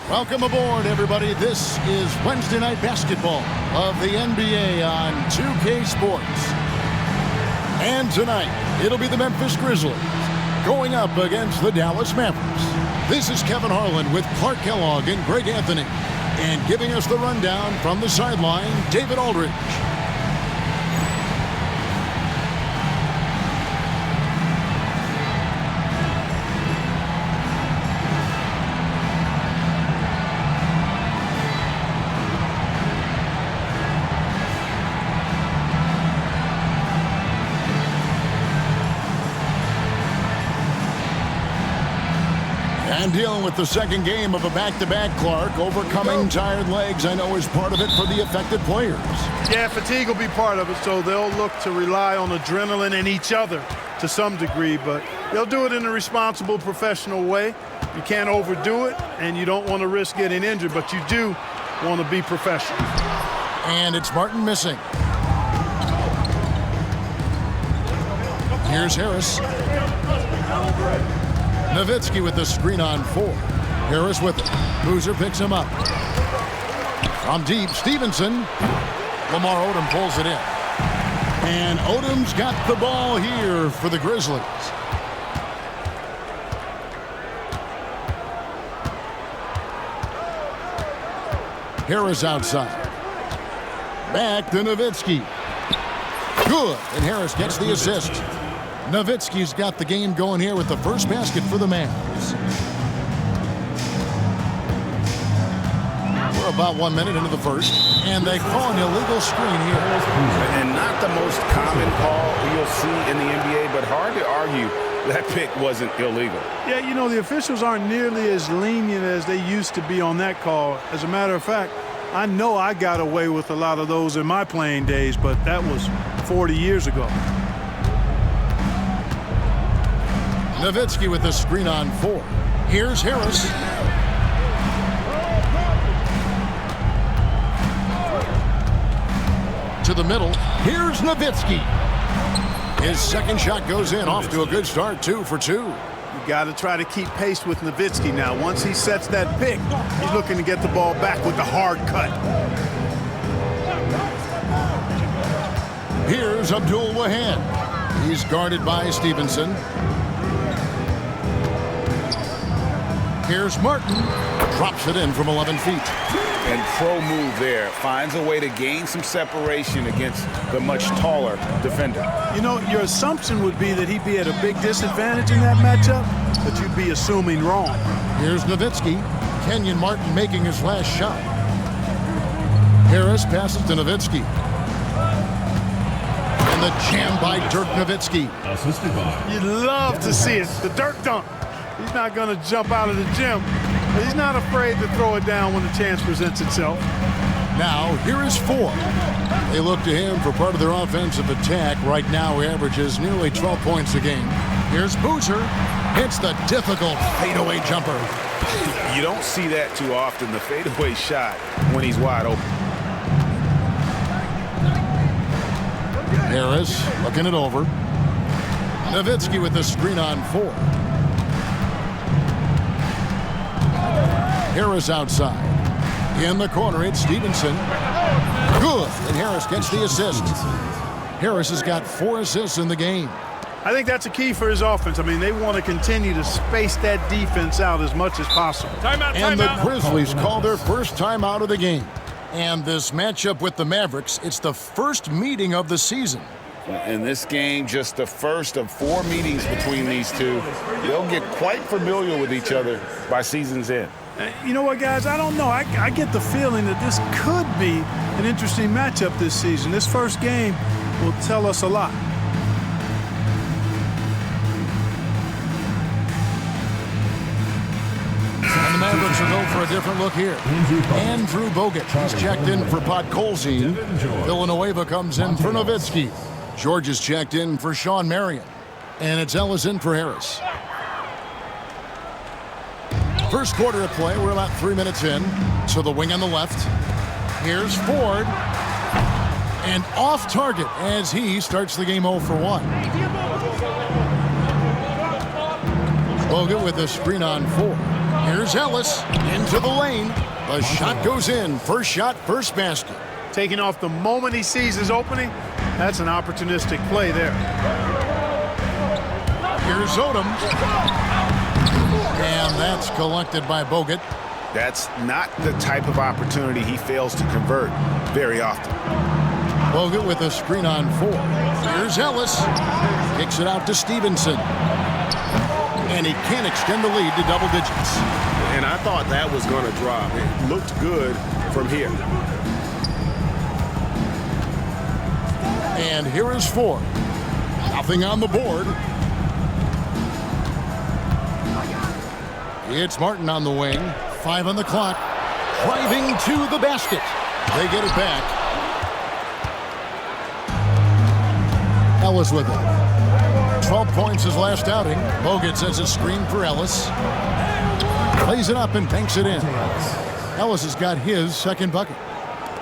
Welcome aboard, everybody. This is Wednesday Night Basketball of the NBA on 2K Sports. And tonight, it'll be the Memphis Grizzlies going up against the Dallas Mavericks. This is Kevin Harlan with Clark Kellogg and Greg Anthony. And giving us the rundown from the sideline, David Aldridge. And dealing with the second game of a back-to-back, Clark. Overcoming tired legs, I know, is part of it for the affected players. Yeah, fatigue will be part of it, so they'll look to rely on adrenaline and each other to some degree, but they'll do it in a responsible, professional way. You can't overdo it, and you don't want to risk getting injured, but you do want to be professional. And it's Martin missing. Here's Harris. Nowitzki with the screen on 4. Harris with it. Boozer picks him up. From deep, Stevenson. Lamar Odom pulls it in. And Odom's got the ball here for the Grizzlies. Harris outside. Back to Nowitzki. Good. And Harris gets the assist. Nowitzki's got the game going here with the first basket for the Mavs. We're about 1 minute into the first, and they call an illegal screen here. And not the most common call you'll see in the NBA, but hard to argue that pick wasn't illegal. Yeah, you know, the officials aren't nearly as lenient as they used to be on that call. As a matter of fact, I know I got away with a lot of those in my playing days, but that was 40 years ago. Nowitzki with the screen on 4. Here's Harris. To the middle. Here's Nowitzki. His second shot goes in. Off to a good start. 2 for 2. You got to try to keep pace with Nowitzki now. Once he sets that pick, he's looking to get the ball back with the hard cut. Here's Abdul Wahab. He's guarded by Stevenson. Here's Martin. Drops it in from 11 feet. And pro move there. Finds a way to gain some separation against the much taller defender. You know, your assumption would be that he'd be at a big disadvantage in that matchup, but you'd be assuming wrong. Here's Nowitzki. Kenyon Martin making his last shot. Harris passes to Nowitzki. And the jam by Dirk Nowitzki. You'd love to see it. The Dirk dunk. He's not going to jump out of the gym, but he's not afraid to throw it down when the chance presents itself. Now, here is 4. They look to him for part of their offensive attack. Right now, he averages nearly 12 points a game. Here's Boozer. Hits the difficult fadeaway jumper. You don't see that too often, the fadeaway shot, when he's wide open. Harris looking it over. Nowitzki with the screen on 4. Harris outside. In the corner, it's Stevenson. Good. And Harris gets the assist. Harris has got 4 assists in the game. I think that's a key for his offense. I mean, they want to continue to space that defense out as much as possible. And the Grizzlies call their first timeout of the game. And this matchup with the Mavericks, it's the first meeting of the season. In this game, just the first of 4 meetings between these two. They'll get quite familiar with each other by season's end. You know what, guys? I don't know. I get the feeling that this could be an interesting matchup this season. This first game will tell us a lot. And the Mavericks will go for a different look here. Andrew Bogut, he's checked in for Podkolzin. Villanueva comes in for Nowitzki. George is checked in for Sean Marion. And it's Ellis in for Harris. First quarter of play, we're about 3 minutes in. To the wing on the left. Here's Ford. And off target as he starts the game 0 for 1. Bogut with the screen on 4. Here's Ellis into the lane. The shot goes in. First shot, first basket. Taking off the moment he sees his opening, that's an opportunistic play there. Here's Odom. And that's collected by Bogut. That's not the type of opportunity he fails to convert very often. Bogut with a screen on 4. Here's Ellis. Kicks it out to Stevenson. And he can't extend the lead to double digits. And I thought that was going to drop. It looked good from here. And here is 4. Nothing on the board. It's Martin on the wing. 5 on the clock. Driving to the basket. They get it back. Ellis with it. 12 points his last outing. Bogut sends a screen for Ellis. Plays it up and banks it in. Ellis has got his second bucket.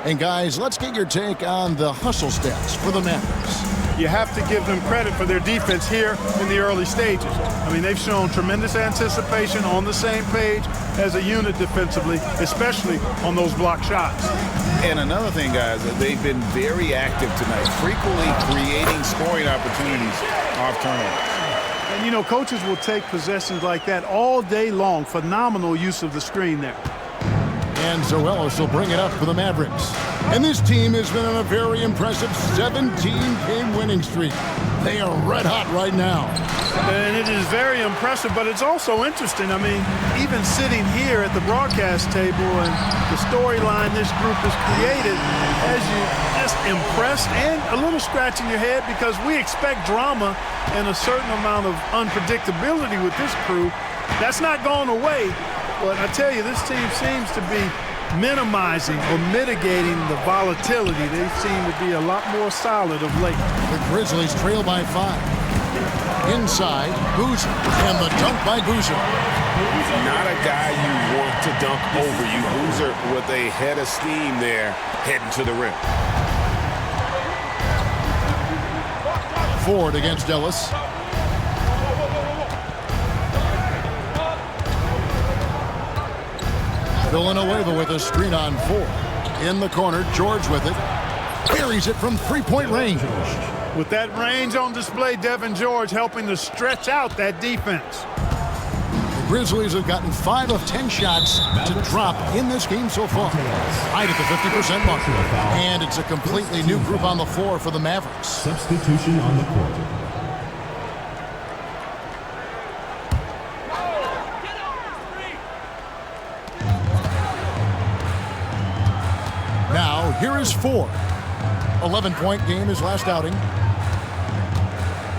And guys, let's get your take on the hustle stats for the Mavericks. You have to give them credit for their defense here in the early stages. I mean, they've shown tremendous anticipation, on the same page as a unit defensively, especially on those block shots. And another thing, guys, they've been very active tonight, frequently creating scoring opportunities off turnovers. And, you know, coaches will take possessions like that all day long. Phenomenal use of the screen there. And so Ellis will bring it up for the Mavericks. And this team has been on a very impressive 17-game winning streak. They are red hot right now. And it is very impressive, but it's also interesting. I mean, even sitting here at the broadcast table and the storyline this group has created has you just impressed and a little scratching your head, because we expect drama and a certain amount of unpredictability with this crew. That's not going away. But I tell you, this team seems to be minimizing or mitigating the volatility. They seem to be a lot more solid of late. The Grizzlies trail by 5. Inside, Boozer. And the dunk by Boozer. Not a guy you want to dunk over you. Boozer with a head of steam there, heading to the rim. Ford against Ellis. Villanueva with a screen on 4. In the corner, George with it. Carries it from three-point range. With that range on display, Devin George helping to stretch out that defense. The Grizzlies have gotten 5 of 10 shots to drop in this game so far. Right at the 50% mark. And it's a completely new group on the floor for the Mavericks. Substitution on the court. Now, here is 4. 11-point game his last outing.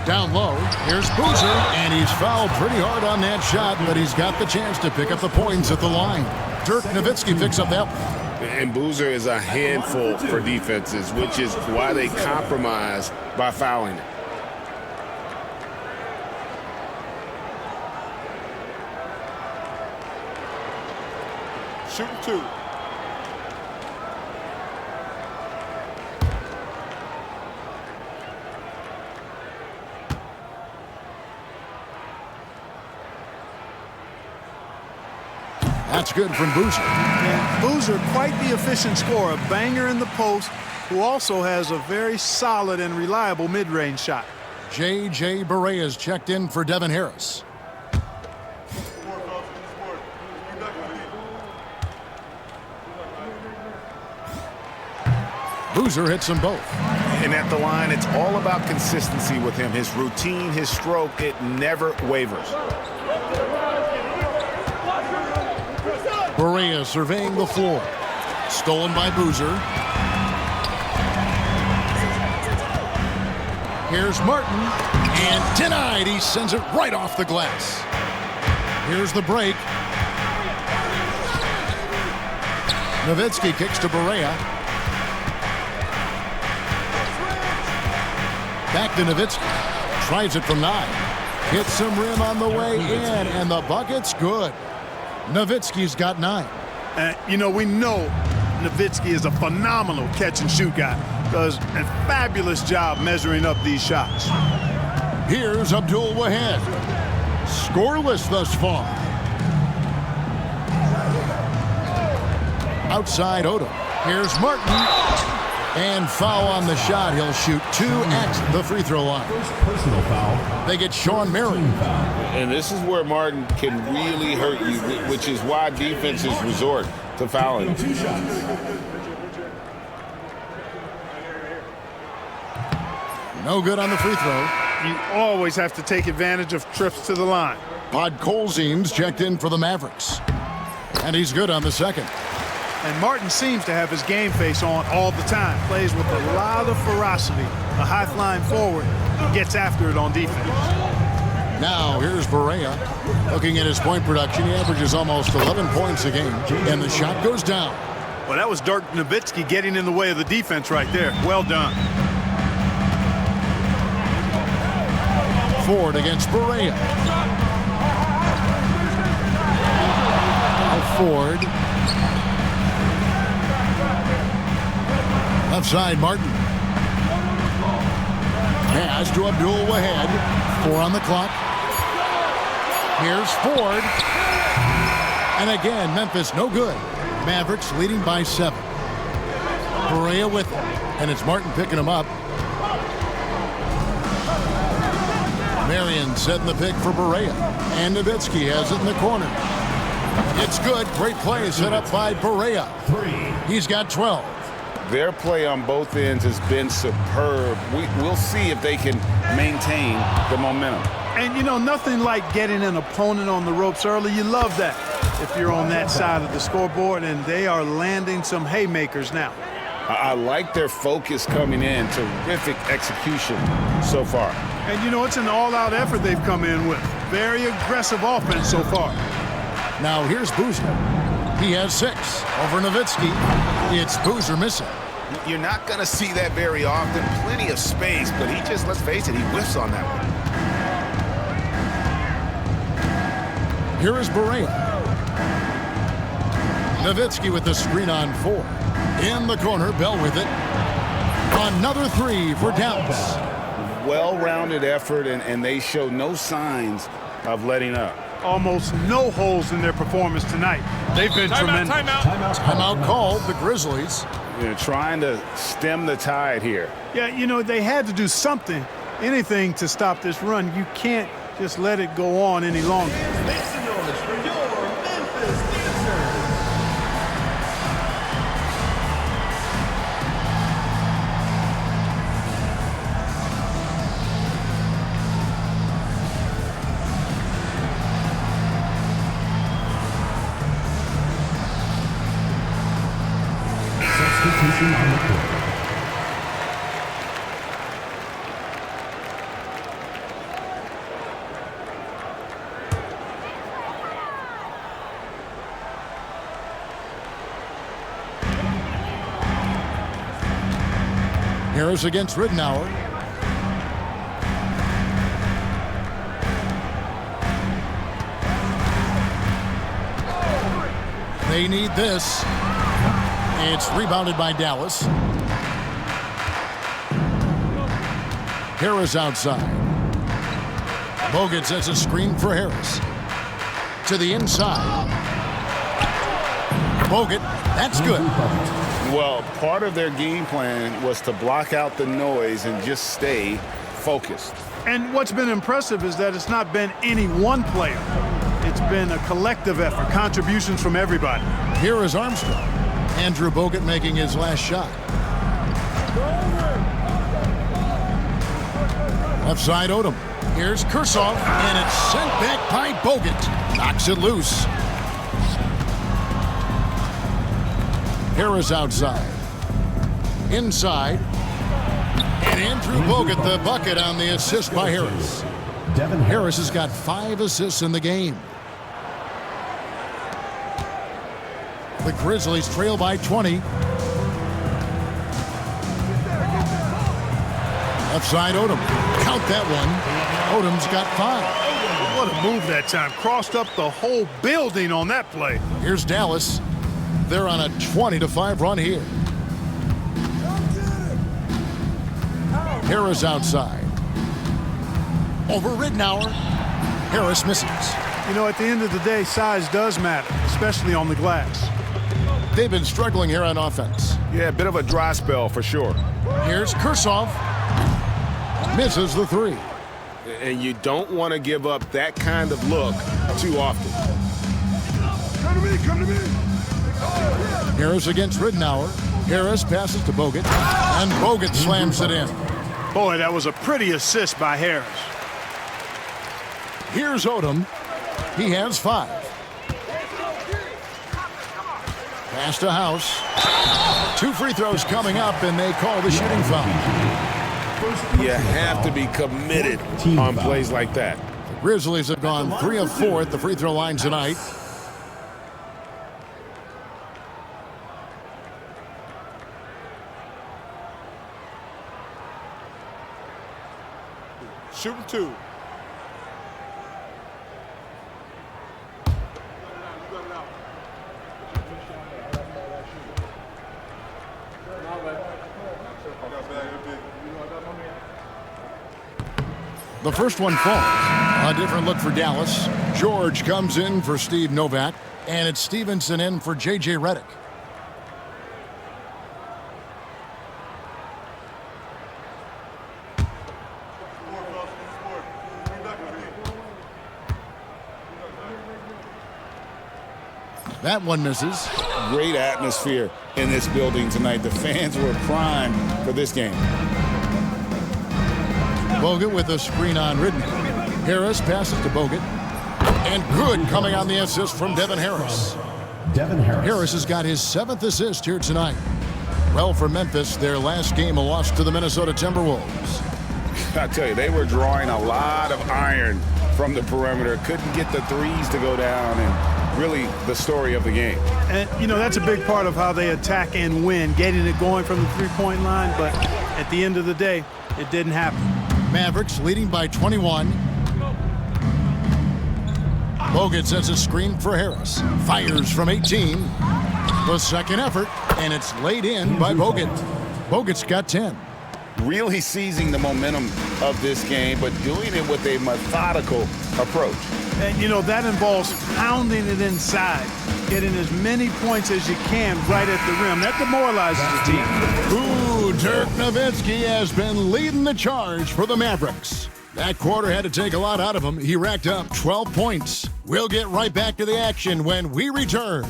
Down low, here's Boozer, and he's fouled pretty hard on that shot, but he's got the chance to pick up the points at the line. Dirk Nowitzki picks up that one. And Boozer is a handful for defenses, which is why they compromise by fouling it. Shooting 2. That's good from Boozer. And Boozer, quite the efficient scorer, a banger in the post, who also has a very solid and reliable mid-range shot. J.J. Barea checked in for Devin Harris. Boozer hits them both. And at the line, it's all about consistency with him. His routine, his stroke, it never wavers. Barea surveying the floor. Stolen by Boozer. Here's Martin. And denied. He sends it right off the glass. Here's the break. Nowitzki kicks to Barea. Back to Nowitzki. Tries it from 9. Hits some rim on the way in, and the bucket's good. Nowitzki's got 9. You know, we know Nowitzki is a phenomenal catch-and-shoot guy. Does a fabulous job measuring up these shots. Here's Abdul Wahad. Scoreless thus far. outside Odom. Here's Martin. And foul on the shot. He'll shoot 2 at the free throw line. First personal foul. They get Sean Marion. And this is where Martin can really hurt you, which is why defenses resort to fouling. 2 shots. No good on the free throw. You always have to take advantage of trips to the line. Podkolzien's checked in for the Mavericks. And he's good on the second. And Martin seems to have his game face on all the time. Plays with a lot of ferocity. A high-flying forward. Gets after it on defense. Now here's Barea. Looking at his point production, he averages almost 11 points a game. And the shot goes down. Well, that was Dirk Nowitzki getting in the way of the defense right there. Well done. Ford against Barea. Ford. Left side, Martin. Pass to Abdul Wahed. 4 on the clock. Here's Ford. And again, Memphis no good. Mavericks leading by 7. Barea with it. And it's Martin picking him up. Marion setting the pick for Barea. And Nowitzki has it in the corner. It's good. Great play set up by Barea. 3. He's got 12. Their play on both ends has been superb. We'll see if they can maintain the momentum. And, you know, nothing like getting an opponent on the ropes early. You love that if you're on that side of the scoreboard, and they are landing some haymakers now. I like their focus coming in. Terrific execution so far. And, you know, it's an all-out effort they've come in with. Very aggressive offense so far. Now here's Boozer. He has 6 over Nowitzki. It's Boozer missing. You're not going to see that very often. Plenty of space, but he just, let's face it, he whiffs on that one. Here is Barea. Nowitzki with the screen on 4. In the corner, Bell with it. Another 3 for Dallas. Well-rounded effort, and they show no signs of letting up. Almost no holes in their performance tonight. They've been tremendous. Timeout called, the Grizzlies. Trying to stem the tide here. Yeah, you know, they had to do something, anything to stop this run. You can't just let it go on any longer. Substitution on the court. Harris against Ridnour. They need this. It's rebounded by Dallas. Harris outside. Bogut sets a screen for Harris. To the inside. Bogut, that's good. Well, part of their game plan was to block out the noise and just stay focused. And what's been impressive is that it's not been any one player. It's been a collective effort, contributions from everybody. Here is Armstrong. Andrew Bogut making his last shot. Left side Odom. Here's Kursov, and it's sent back by Bogut. Knocks it loose. Harris outside. Inside. And Andrew Bogut the bucket on the assist by Harris. Devin Harris has got 5 assists in the game. The Grizzlies trail by 20. Left side Odom. Count that one. Odom's got 5. What a move that time. Crossed up the whole building on that play. Here's Dallas. They're on a 20-5 run here. Harris outside. Over Ridnour. Harris misses. You know, at the end of the day, size does matter, especially on the glass. They've been struggling here on offense. Yeah, a bit of a dry spell for sure. Here's Kursov. Misses the three. And you don't want to give up that kind of look too often. Come to me, come to me. Harris against Ridenour. Harris passes to Bogut, and Bogut slams it in. Boy, that was a pretty assist by Harris. Here's Odom. He has 5. Pass to House. 2 free throws coming up, and they call the shooting foul. You have to be committed on plays like that. The Grizzlies have gone 3 of 4 at the free throw line tonight. Shooting 2. The first one falls. A different look for Dallas. George comes in for Steve Novak, and it's Stevenson in for J.J. Redick. That one misses. Great atmosphere in this building tonight. The fans were primed for this game. Bogut with a screen on Ridden. Harris passes to Bogut. And good coming on the assist from Devin Harris. Devin Harris. Harris has got his 7th assist here tonight. Well, for Memphis, their last game a loss to the Minnesota Timberwolves. I tell you, they were drawing a lot of iron from the perimeter. Couldn't get the threes to go down, and really the story of the game. And, you know, that's a big part of how they attack and win, getting it going from the three-point line. But at the end of the day, it didn't happen. Mavericks leading by 21. Bogut sets a screen for Harris. Fires from 18. The second effort, and it's laid in by Bogut. Bogut's got 10. Really seizing the momentum of this game, but doing it with a methodical approach. And, you know, that involves pounding it inside, getting as many points as you can right at the rim. That demoralizes the team. Ooh, Dirk Nowitzki has been leading the charge for the Mavericks. That quarter had to take a lot out of him. He racked up 12 points. We'll get right back to the action when we return.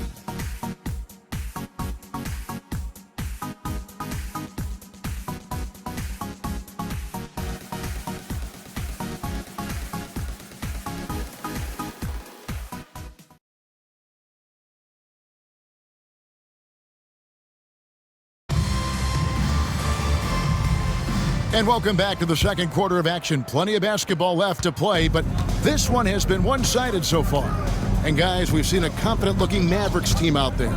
And welcome back to the second quarter of action. Plenty of basketball left to play, but this one has been one-sided so far. And guys, we've seen a confident-looking Mavericks team out there.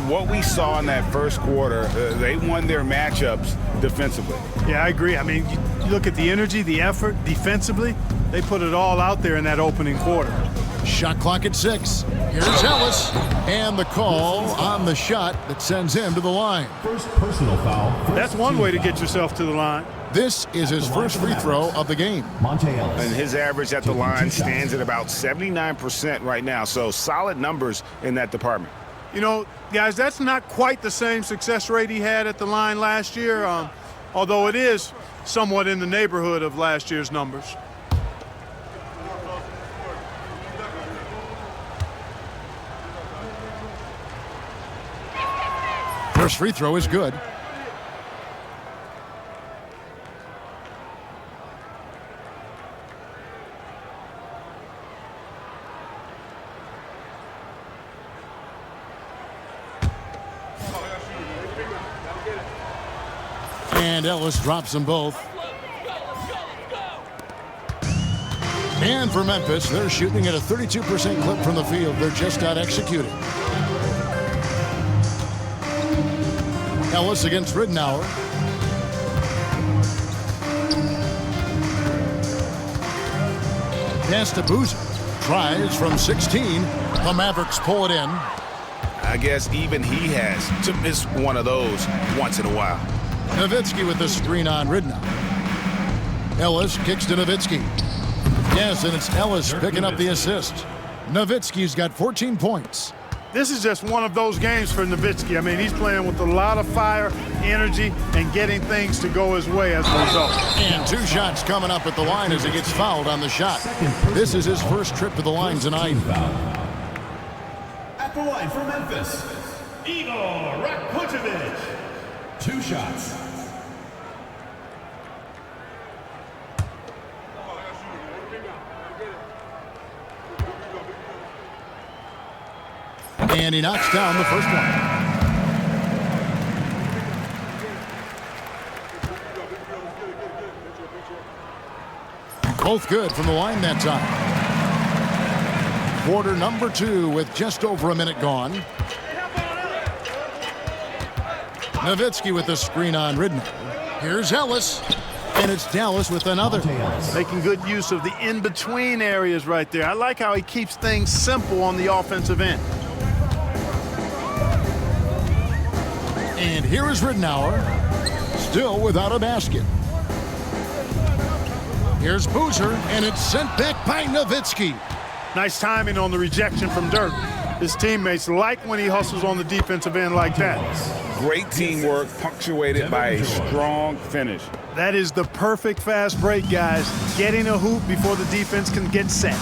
What we saw in that first quarter, they won their matchups defensively. Yeah, I agree. I mean, you look at the energy, the effort, defensively, they put it all out there in that opening quarter. Shot clock at 6. Here's Ellis. And the call on the shot that sends him to the line. First personal foul. That's one way to get yourself to the line. This is his first free throw of the game. Monte Ellis. And his average at the line stands at about 79% right now, so solid numbers in that department. You know, guys, that's not quite the same success rate he had at the line last year, although it is somewhat in the neighborhood of last year's numbers. First free throw is good. And Ellis drops them both. And for Memphis, they're shooting at a 32% clip from the field. They're just not executing. Ellis against Ridenour. Pass to Boozer. Tries from 16. The Mavericks pull it in. I guess even he has to miss one of those once in a while. Nowitzki with the screen on Ridenour. Ellis kicks to Nowitzki. Yes, and it's Ellis picking up the assist. Nowitzki's got 14 points. This is just one of those games for Nowitzki. I mean, he's playing with a lot of fire, energy, and getting things to go his way as a result. And 2 shots coming up at the line as he gets fouled on the shot. This is his first trip to the line tonight. At the line for Memphis, Igor Rakocevic. 2 shots. And he knocks down the first one. Both good from the line that time. Quarter number 2 with just over a minute gone. Nowitzki with the screen on Ridnour. Here's Ellis. And it's Dallas with another. Making good use of the in-between areas right there. I like how he keeps things simple on the offensive end. And here is Ridnour, still without a basket. Here's Boozer, and it's sent back by Nowitzki. Nice timing on the rejection from Dirk. His teammates like when he hustles on the defensive end like that. Great teamwork punctuated by a strong finish. That is the perfect fast break, guys. Getting a hoop before the defense can get set.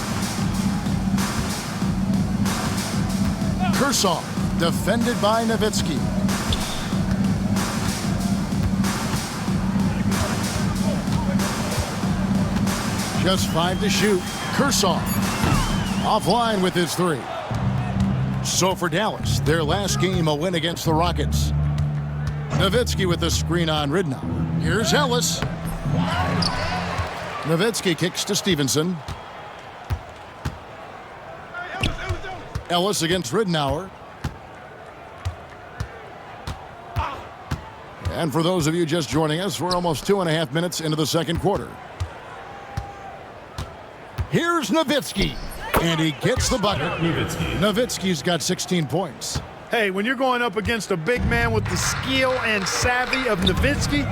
Kershaw, defended by Nowitzki. Just 5 to shoot. Kershaw offline with his 3. So for Dallas, their last game a win against the Rockets. Nowitzki with the screen on Ridnour. Here's Ellis. Nowitzki kicks to Stevenson. Ellis against Ridnour. And for those of you just joining us, we're almost 2.5 minutes into the second quarter. Here's Nowitzki, and he gets the bucket. Nowitzki's got 16 points. Hey, when you're going up against a big man with the skill and savvy of Nowitzki,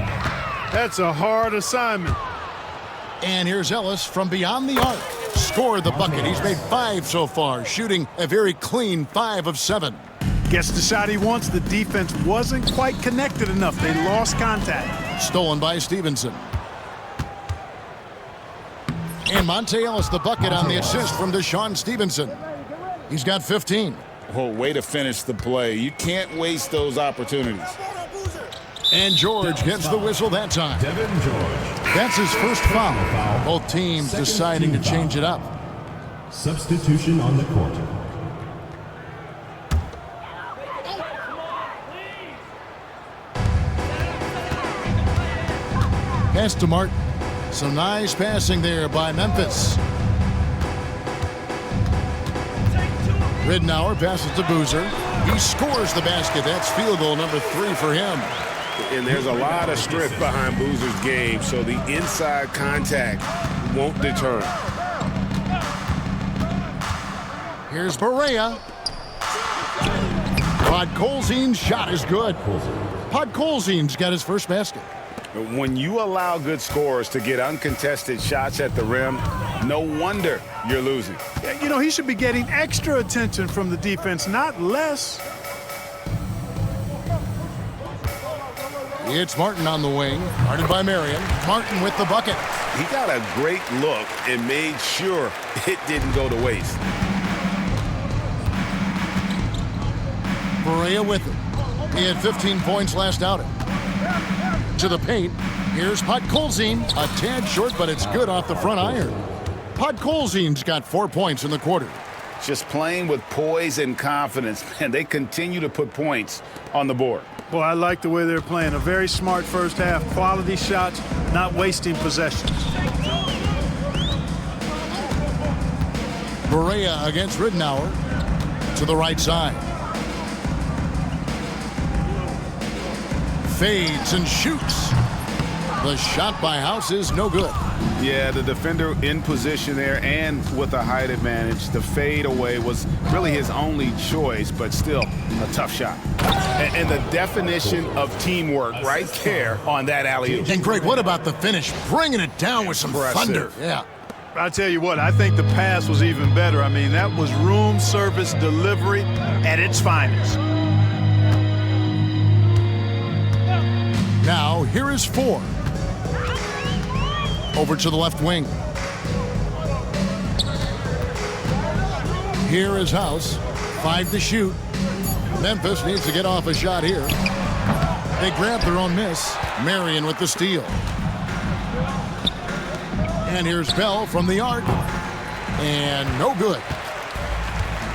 that's a hard assignment. And here's Ellis from beyond the arc. Scored the bucket. He's made 5 so far, shooting a very clean 5 of 7. Gets the shot he wants. The defense wasn't quite connected enough. They lost contact. Stolen by Stevenson. And Monte Ellis the bucket on the assist from Deshaun Stevenson. He's got 15. Oh, way to finish the play. You can't waste those opportunities. And George gets the whistle that time. Devin George. That's his first foul. Both teams deciding to change it up. Substitution on the court. Pass to Martin. Some nice passing there by Memphis. Ridnour passes to Boozer. He scores the basket. That's field goal number 3 for him. And there's a lot of strength behind Boozer's game, so the inside contact won't deter him. Here's Barea. Podkolzin's shot is good. Podkolzin's got his first basket. When you allow good scorers to get uncontested shots at the rim, no wonder you're losing. Yeah, you know, he should be getting extra attention from the defense, not less. It's Martin on the wing, guarded by Marion. Martin with the bucket. He got a great look and made sure it didn't go to waste. Barea with it. He had 15 points last outing. To the paint. Here's Podkolzin. A tad short, but it's good off the front iron. Podkolzin's got 4 points in the quarter. Just playing with poise and confidence, and they continue to put points on the board. Boy, I like the way they're playing. A very smart first half. Quality shots, not wasting possessions. Barea against Ridnour. To the right side. Fades and shoots. The shot by House is no good. Yeah, the defender in position there and with a height advantage. The fade away was really his only choice, but still a tough shot. And the definition of teamwork right there on that alley-oop. And Greg, what about the finish? Bringing it down with some thunder. Yeah. I tell you what, I think the pass was even better. I mean, that was room service delivery at its finest. Now, here is Ford. Over to the left wing. Here is House. 5 to shoot. Memphis needs to get off a shot here. They grab their own miss. Marion with the steal. And here's Bell from the arc. And no good.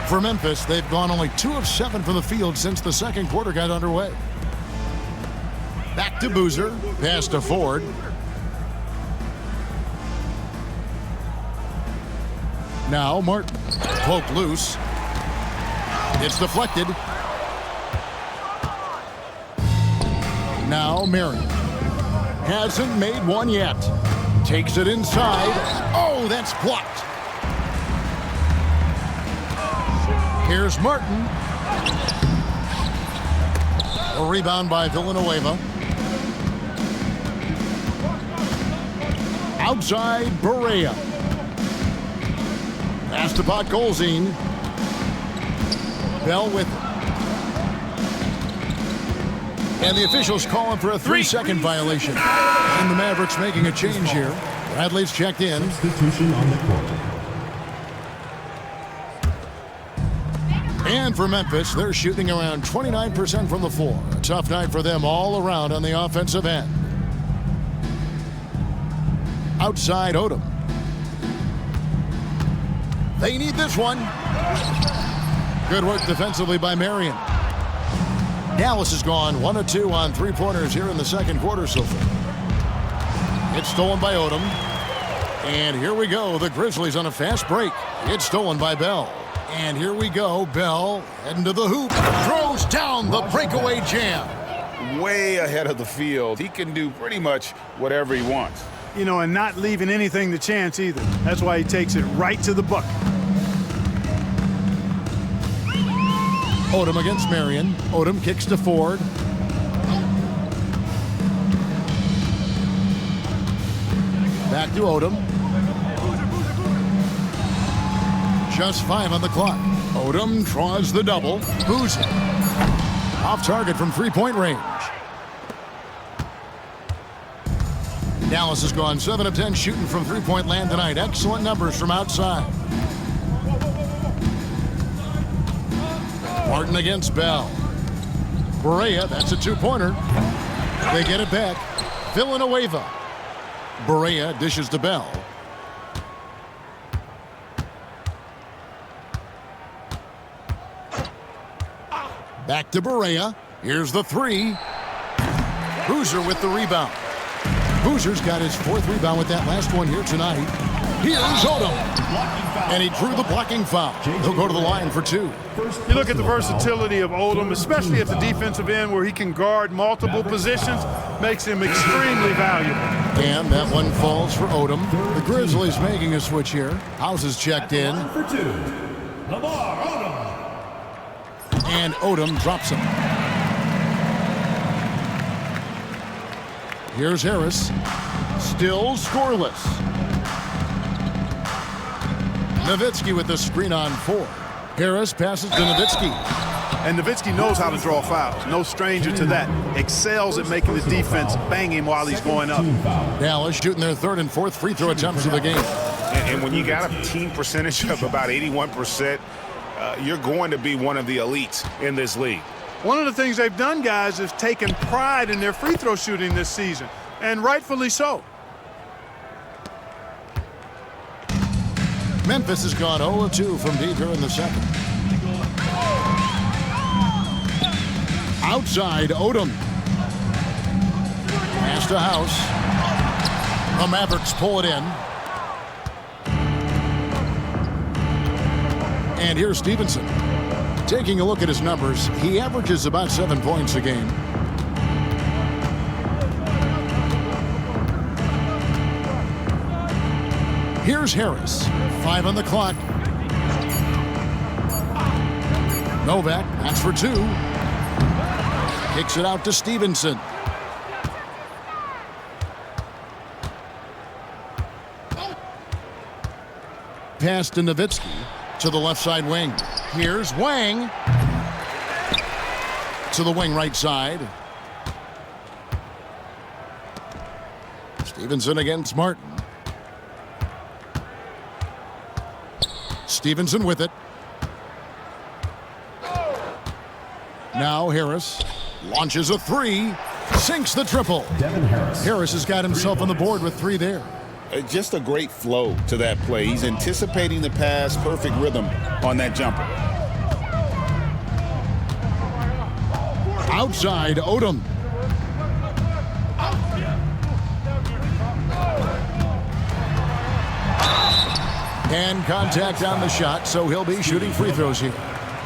For Memphis, they've gone only 2 of 7 from the field since the second quarter got underway. Back to Boozer. Pass to Ford. Now Martin. Poke loose. It's deflected. Now Marion. Hasn't made one yet. Takes it inside. Oh, that's blocked. Here's Martin. A rebound by Villanueva. Outside Barea. Pass to Pot Golzine. Bell with it. And the officials calling for a 3-second violation. And the Mavericks making a change here. Bradley's checked in. Substitution on the court. And for Memphis, they're shooting around 29% from the floor. A tough night for them all around on the offensive end. Outside Odom. They need this one. Good work defensively by Marion. Dallas has gone 1 of 2 on 3-pointers here in the second quarter so far. It's stolen by Odom. And here we go. The Grizzlies on a fast break. It's stolen by Bell. And here we go. Bell heading to the hoop. Throws down the breakaway jam. Way ahead of the field. He can do pretty much whatever he wants. You know, and not leaving anything to chance either. That's why he takes it right to the bucket. Odom against Marion. Odom kicks to Ford. Back to Odom. Just 5 on the clock. Odom draws the double. Boozer. Off target from 3-point range. Dallas has gone 7 of 10 shooting from 3-point land tonight. Excellent numbers from outside. Martin against Bell. Barea, that's a 2-pointer. They get it back. Villanueva. Barea dishes to Bell. Back to Barea. Here's the 3. Boozer with the rebound. Boozer's got his 4th rebound with that last one here tonight. Here's Odom. And he drew the blocking foul. He'll go to the line for 2. You look at the versatility of Odom, especially at the defensive end where he can guard multiple positions, makes him extremely valuable. And that one falls for Odom. The Grizzlies making a switch here. House is checked in. For 2, Lamar Odom. And Odom drops him. Here's Harris. Still scoreless. Nowitzki with the screen on 4. Harris passes to Nowitzki. And Nowitzki knows how to draw fouls. No stranger to that. Excels at making the defense bang him while he's going up. Dallas shooting their 3rd and 4th free throw attempts of the game. And when you got a team percentage of about 81%, you're going to be one of the elites in this league. One of the things they've done, guys, is taken pride in their free throw shooting this season, and rightfully so. Memphis has gone 0 of 2 from deep here in the second. Outside, Odom. Pass to House. The Mavericks pull it in. And here's Stevenson. Taking a look at his numbers, he averages about 7 points a game. Here's Harris. 5 on the clock. Novak, that's for 2. Kicks it out to Stevenson. pass to Nowitzki to the left side wing. Here's Wang to the wing right side. Stevenson against Martin. Stevenson with it. Now Harris launches a three, sinks the triple. Harris has got himself on the board with 3 there. Just a great flow to that play. He's anticipating the pass, perfect rhythm on that jumper. Outside, Odom. And contact on the shot, so he'll be shooting free throws here.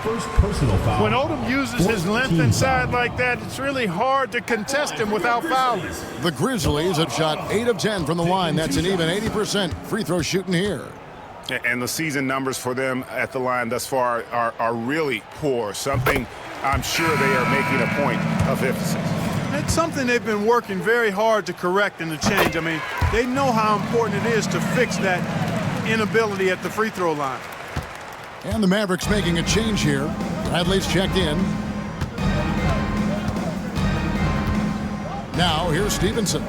First personal foul. When Odom uses his length inside like that, it's really hard to contest him without fouling. The Grizzlies have shot 8 of 10 from the line. That's an even 80% free throw shooting here. And the season numbers for them at the line thus far are really poor. Something I'm sure they are making a point of emphasis. It's something they've been working very hard to correct and to change. I mean, they know how important it is to fix that inability at the free throw line. And the Mavericks making a change here. Bradley's checked in. Now here's Stevenson.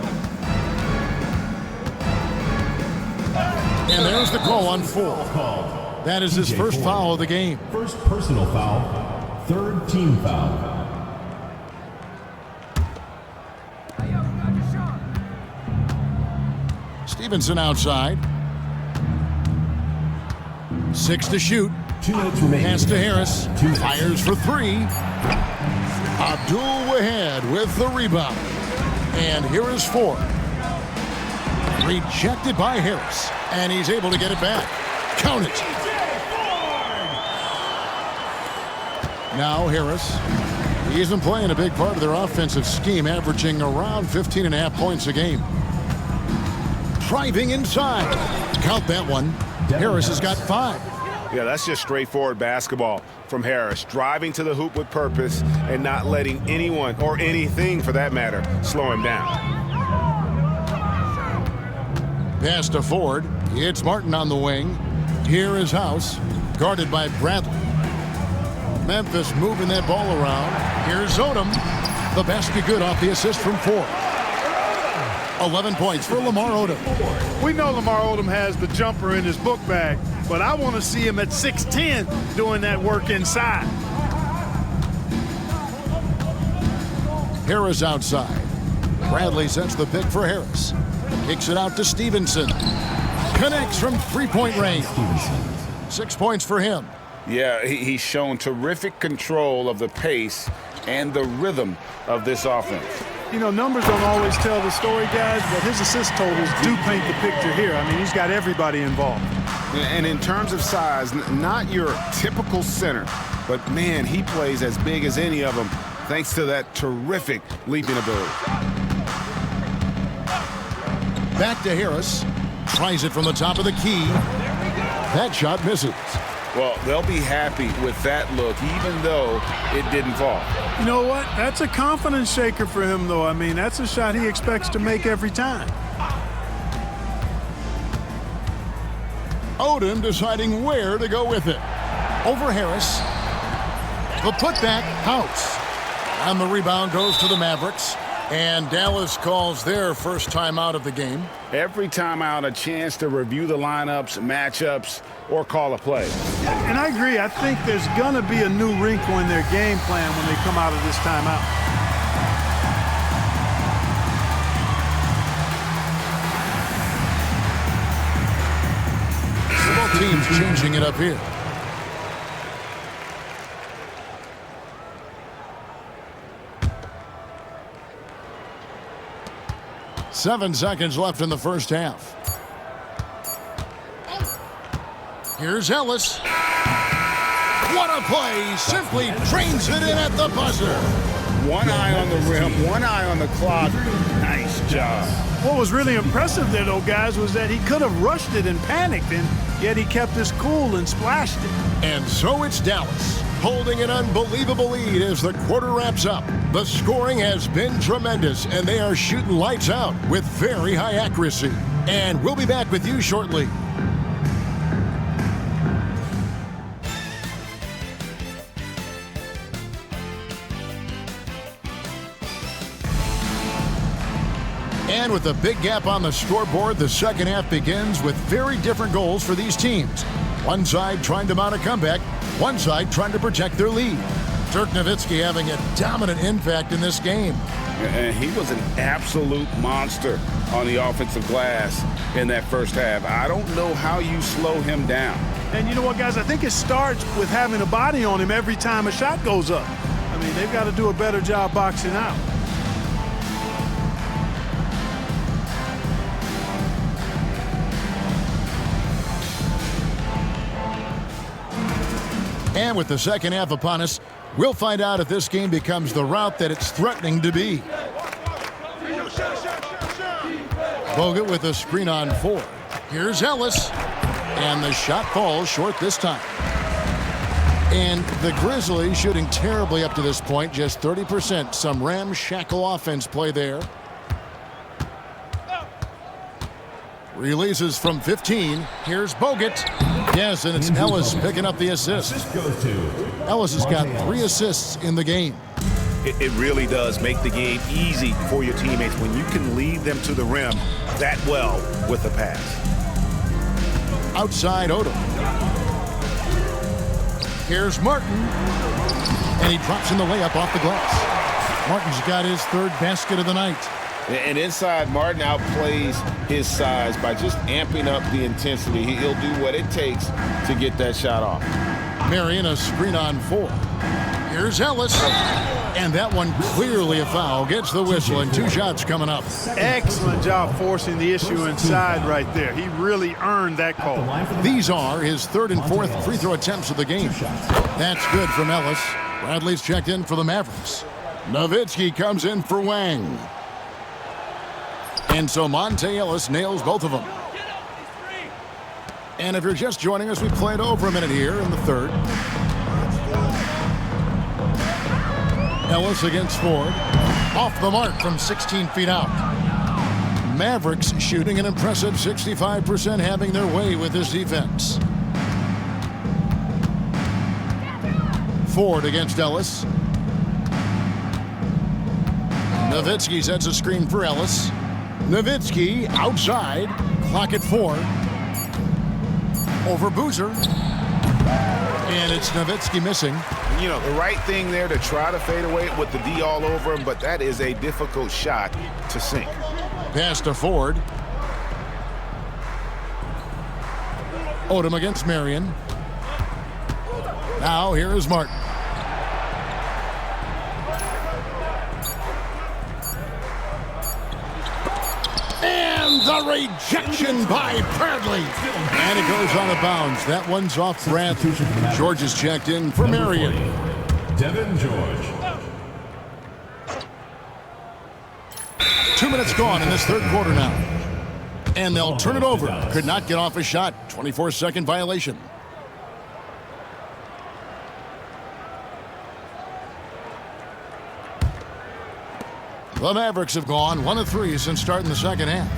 And there's the call on 4. That is his first foul of the game. First personal foul, third team foul. Stevenson outside. 6 to shoot. 2 minutes remaining. Pass to Harris. Fires for 3. Abdul Wahad with the rebound. And here is 4. Rejected by Harris. And he's able to get it back. Count it. Now Harris. He's been playing a big part of their offensive scheme, averaging around 15.5 points a game. Driving inside. Count that one. Harris has got 5. Yeah, that's just straightforward basketball from Harris. Driving to the hoop with purpose and not letting anyone, or anything for that matter, slow him down. Pass to Ford. It's Martin on the wing. Here is House, guarded by Bradley. Memphis moving that ball around. Here's Odom. The basket good off the assist from Ford. 11 points for Lamar Odom. We know Lamar Odom has the jumper in his book bag, but I want to see him at 6'10" doing that work inside. Harris outside. Bradley sets the pick for Harris. Kicks it out to Stevenson. Connects from 3-point range. 6 points for him. Yeah, he's shown terrific control of the pace and the rhythm of this offense. You know, numbers don't always tell the story, guys, but his assist totals do paint the picture here. I mean, he's got everybody involved. And in terms of size, not your typical center, but man, he plays as big as any of them thanks to that terrific leaping ability. Back to Harris. Tries it from the top of the key. That shot misses. Well, they'll be happy with that look, even though it didn't fall. You know what? That's a confidence shaker for him, though. I mean, that's a shot he expects to make every time. Odom deciding where to go with it. Over Harris. The putback, House. And the rebound goes to the Mavericks. And Dallas calls their first timeout of the game. Every timeout, a chance to review the lineups, matchups, or call a play. And I agree. I think there's going to be a new wrinkle in their game plan when they come out of this timeout. Both teams changing it up here. Seven seconds left in the first half. Here's Ellis. What a play! Simply drains it in at the buzzer. One eye on the rim, one eye on the clock. Nice job. What was really impressive there, though, guys, was that he could have rushed it and panicked, and yet he kept his cool and splashed it. And so it's Dallas, holding an unbelievable lead as the quarter wraps up. The scoring has been tremendous, and they are shooting lights out with very high accuracy. And we'll be back with you shortly. And with a big gap on the scoreboard, the second half begins with very different goals for these teams. One side trying to mount a comeback, one side trying to protect their lead. Dirk Nowitzki having a dominant impact in this game. And he was an absolute monster on the offensive glass in that first half. I don't know how you slow him down. And you know what, guys? I think it starts with having a body on him every time a shot goes up. I mean, they've got to do a better job boxing out. And with the second half upon us, we'll find out if this game becomes the route that it's threatening to be. Bogut with a screen on 4. Here's Ellis. And the shot falls short this time. And the Grizzlies shooting terribly up to this point, just 30%. Some ramshackle offense play there. Releases from 15. Here's Bogut. Yes, and it's Ellis picking up the assist. Ellis has got 3 assists in the game. It really does make the game easy for your teammates when you can lead them to the rim that well with the pass. Outside Odom. Here's Martin. And he drops in the layup off the glass. Martin's got his 3rd basket of the night. And inside, Martin outplays his size by just amping up the intensity. He'll do what it takes to get that shot off. Marion a screen on 4. Here's Ellis. And that one clearly a foul. Gets the whistle and 2 shots coming up. Excellent job forcing the issue inside right there. He really earned that call. These are his 3rd and 4th free throw attempts of the game. That's good from Ellis. Bradley's checked in for the Mavericks. Nowitzki comes in for Wang. And so Monte Ellis nails both of them. And if you're just joining us, we played over a minute here in the 3rd. Ellis against Ford. Off the mark from 16 feet out. Mavericks shooting an impressive 65%, having their way with this defense. Ford against Ellis. Nowitzki sets a screen for Ellis. Nowitzki outside. Clock at 4. Over Boozer. And it's Nowitzki missing. You know, the right thing there to try to fade away with the D all over him, but that is a difficult shot to sink. Pass to Ford. Odom against Marion. Now here is Martin. And the rejection by Bradley. And it goes out of bounds. That one's off Bradley. George is checked in for Marion. Devin George. 2 minutes gone in this 3rd quarter now. And they'll turn it over. Could not get off a shot. 24-second violation. The Mavericks have gone 1 of 3 since starting the second half.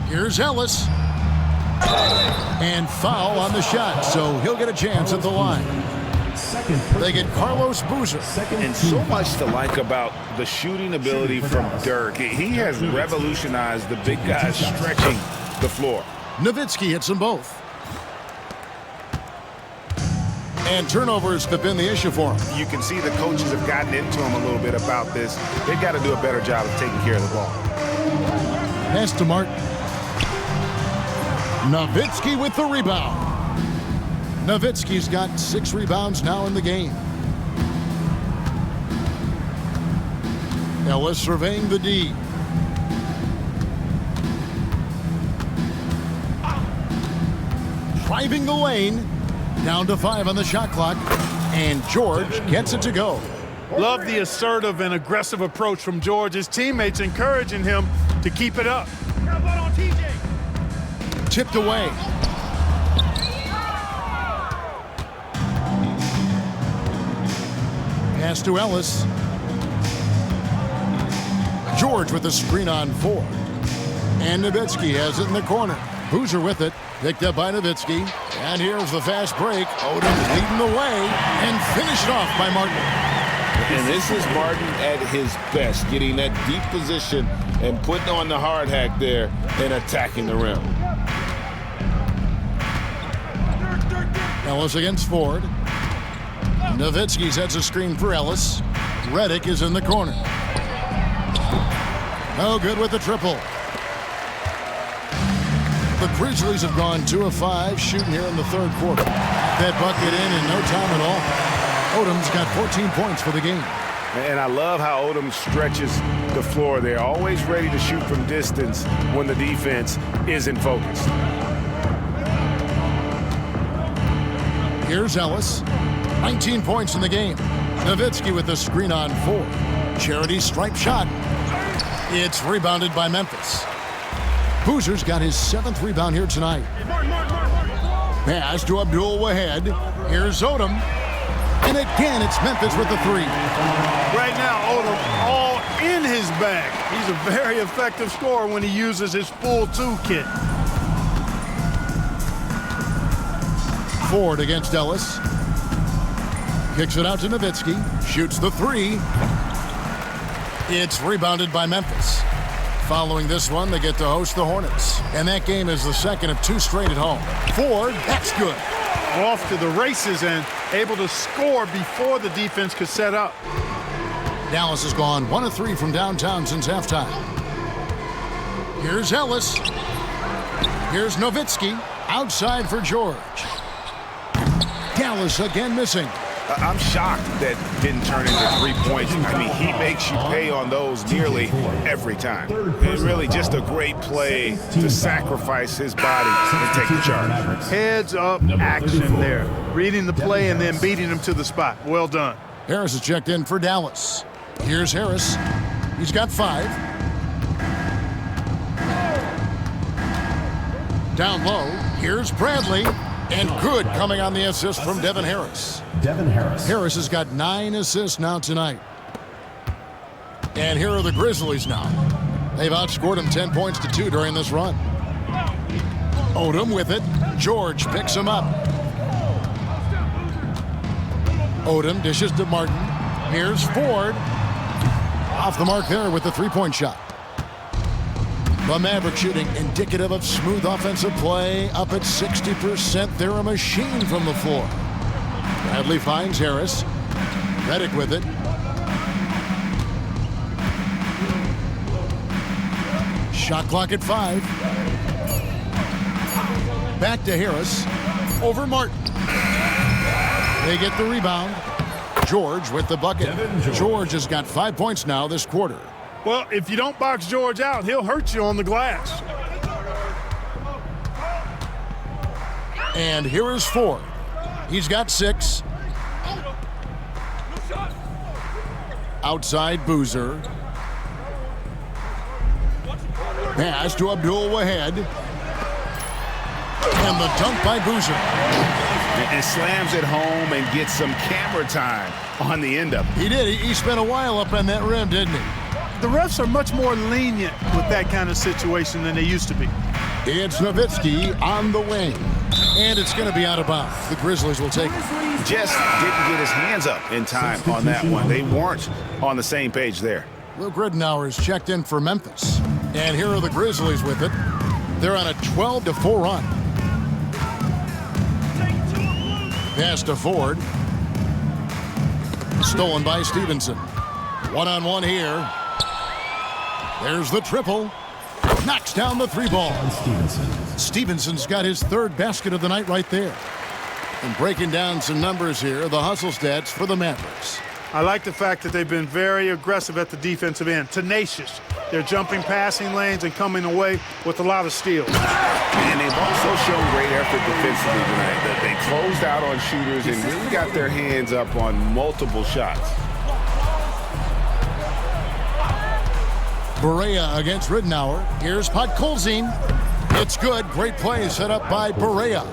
Here's Ellis. And foul on the shot, so he'll get a chance at the line. They get Carlos Boozer. And so much to like about the shooting ability from Dirk. He has revolutionized the big guys stretching the floor. Nowitzki hits them both. And turnovers have been the issue for him. You can see the coaches have gotten into him a little bit about this. They've got to do a better job of taking care of the ball. Pass to Martin. Nowitzki with the rebound. Nowitzki's got 6 rebounds now in the game. Ellis surveying the D. Driving the lane. Down to 5 on the shot clock. And George gets it to go. Love the assertive and aggressive approach from George. His teammates encouraging him to keep it up. Tipped away. Pass to Ellis. George with the screen on 4. And Nowitzki has it in the corner. Boozer with it. Picked up by Nowitzki. And here's the fast break. Odom leading the way. And finished off by Martin. And this is Martin at his best, getting that deep position and putting on the hard hack there and attacking the rim. Ellis against Ford. Nowitzki sets a screen for Ellis. Redick is in the corner. No good with the triple. The Grizzlies have gone 2 of 5 shooting here in the third quarter. That bucket in no time at all. Odom's got 14 points for the game. And I love how Odom stretches the floor. They're always ready to shoot from distance when the defense isn't focused. Here's Ellis. 19 points in the game. Nowitzki with the screen on 4. Charity stripe shot. It's rebounded by Memphis. Boozer's got his 7th rebound here tonight. Pass to Abdul-Wahid. Here's Odom. And again, it's Memphis with the 3. Right now, Odom all in his bag. He's a very effective scorer when he uses his full toolkit. Ford against Ellis. Kicks it out to Nowitzki. Shoots the 3. It's rebounded by Memphis. Following this one, they get to host the Hornets. And that game is the second of 2 straight at home. Ford, that's good. Off to the races and able to score before the defense could set up. Dallas has gone 1 of 3 from downtown since halftime. Here's Ellis. Here's Nowitzki. Outside for George. Dallas again missing. I'm shocked that didn't turn into 3 points. I mean, he makes you pay on those nearly every time. And really just a great play to sacrifice his body and take the charge. Heads up action there. Reading the play and then beating him to the spot. Well done. Harris is checked in for Dallas. Here's Harris. He's got 5. Down low. Here's Bradley. And good coming on the assist from Devin Harris. Harris has got 9 assists now tonight. And here are the Grizzlies now. They've outscored him 10 points to 2 during this run. Odom with it. George picks him up. Odom dishes to Martin. Here's Ford. Off the mark there with the 3-point shot. The Maverick shooting indicative of smooth offensive play. Up at 60%. They're a machine from the floor. Bradley finds Harris. Redick with it. Shot clock at 5. Back to Harris. Over Martin. They get the rebound. George with the bucket. George has got 5 points now this quarter. Well, if you don't box George out, he'll hurt you on the glass. And here is Ford. He's got 6. Outside Boozer. Pass to Abdul-Wahid. And the dunk by Boozer. And slams it home and gets some camera time on the end of it. He did. He spent a while up on that rim, didn't he? The refs are much more lenient with that kind of situation than they used to be. It's Nowitzki on the wing. And it's going to be out of bounds. The Grizzlies will take it. Just didn't get his hands up in time on that one. They weren't on the same page there. Luke Ridenour is checked in for Memphis. And here are the Grizzlies with it. They're on a 12-4 run. Pass to Ford. Stolen by Stevenson. One-on-one here. There's the triple. Knocks down the 3 ball. Stevenson's got his 3rd basket of the night right there. And breaking down some numbers here, the hustle stats for the Mavericks. I like the fact that they've been very aggressive at the defensive end. Tenacious. They're jumping passing lanes and coming away with a lot of steals. And they've also shown great effort defensively tonight. That they closed out on shooters and really got their hands up on multiple shots. Barea against Ridenour. Here's Podkolzin. It's good. Great play set up by Barea.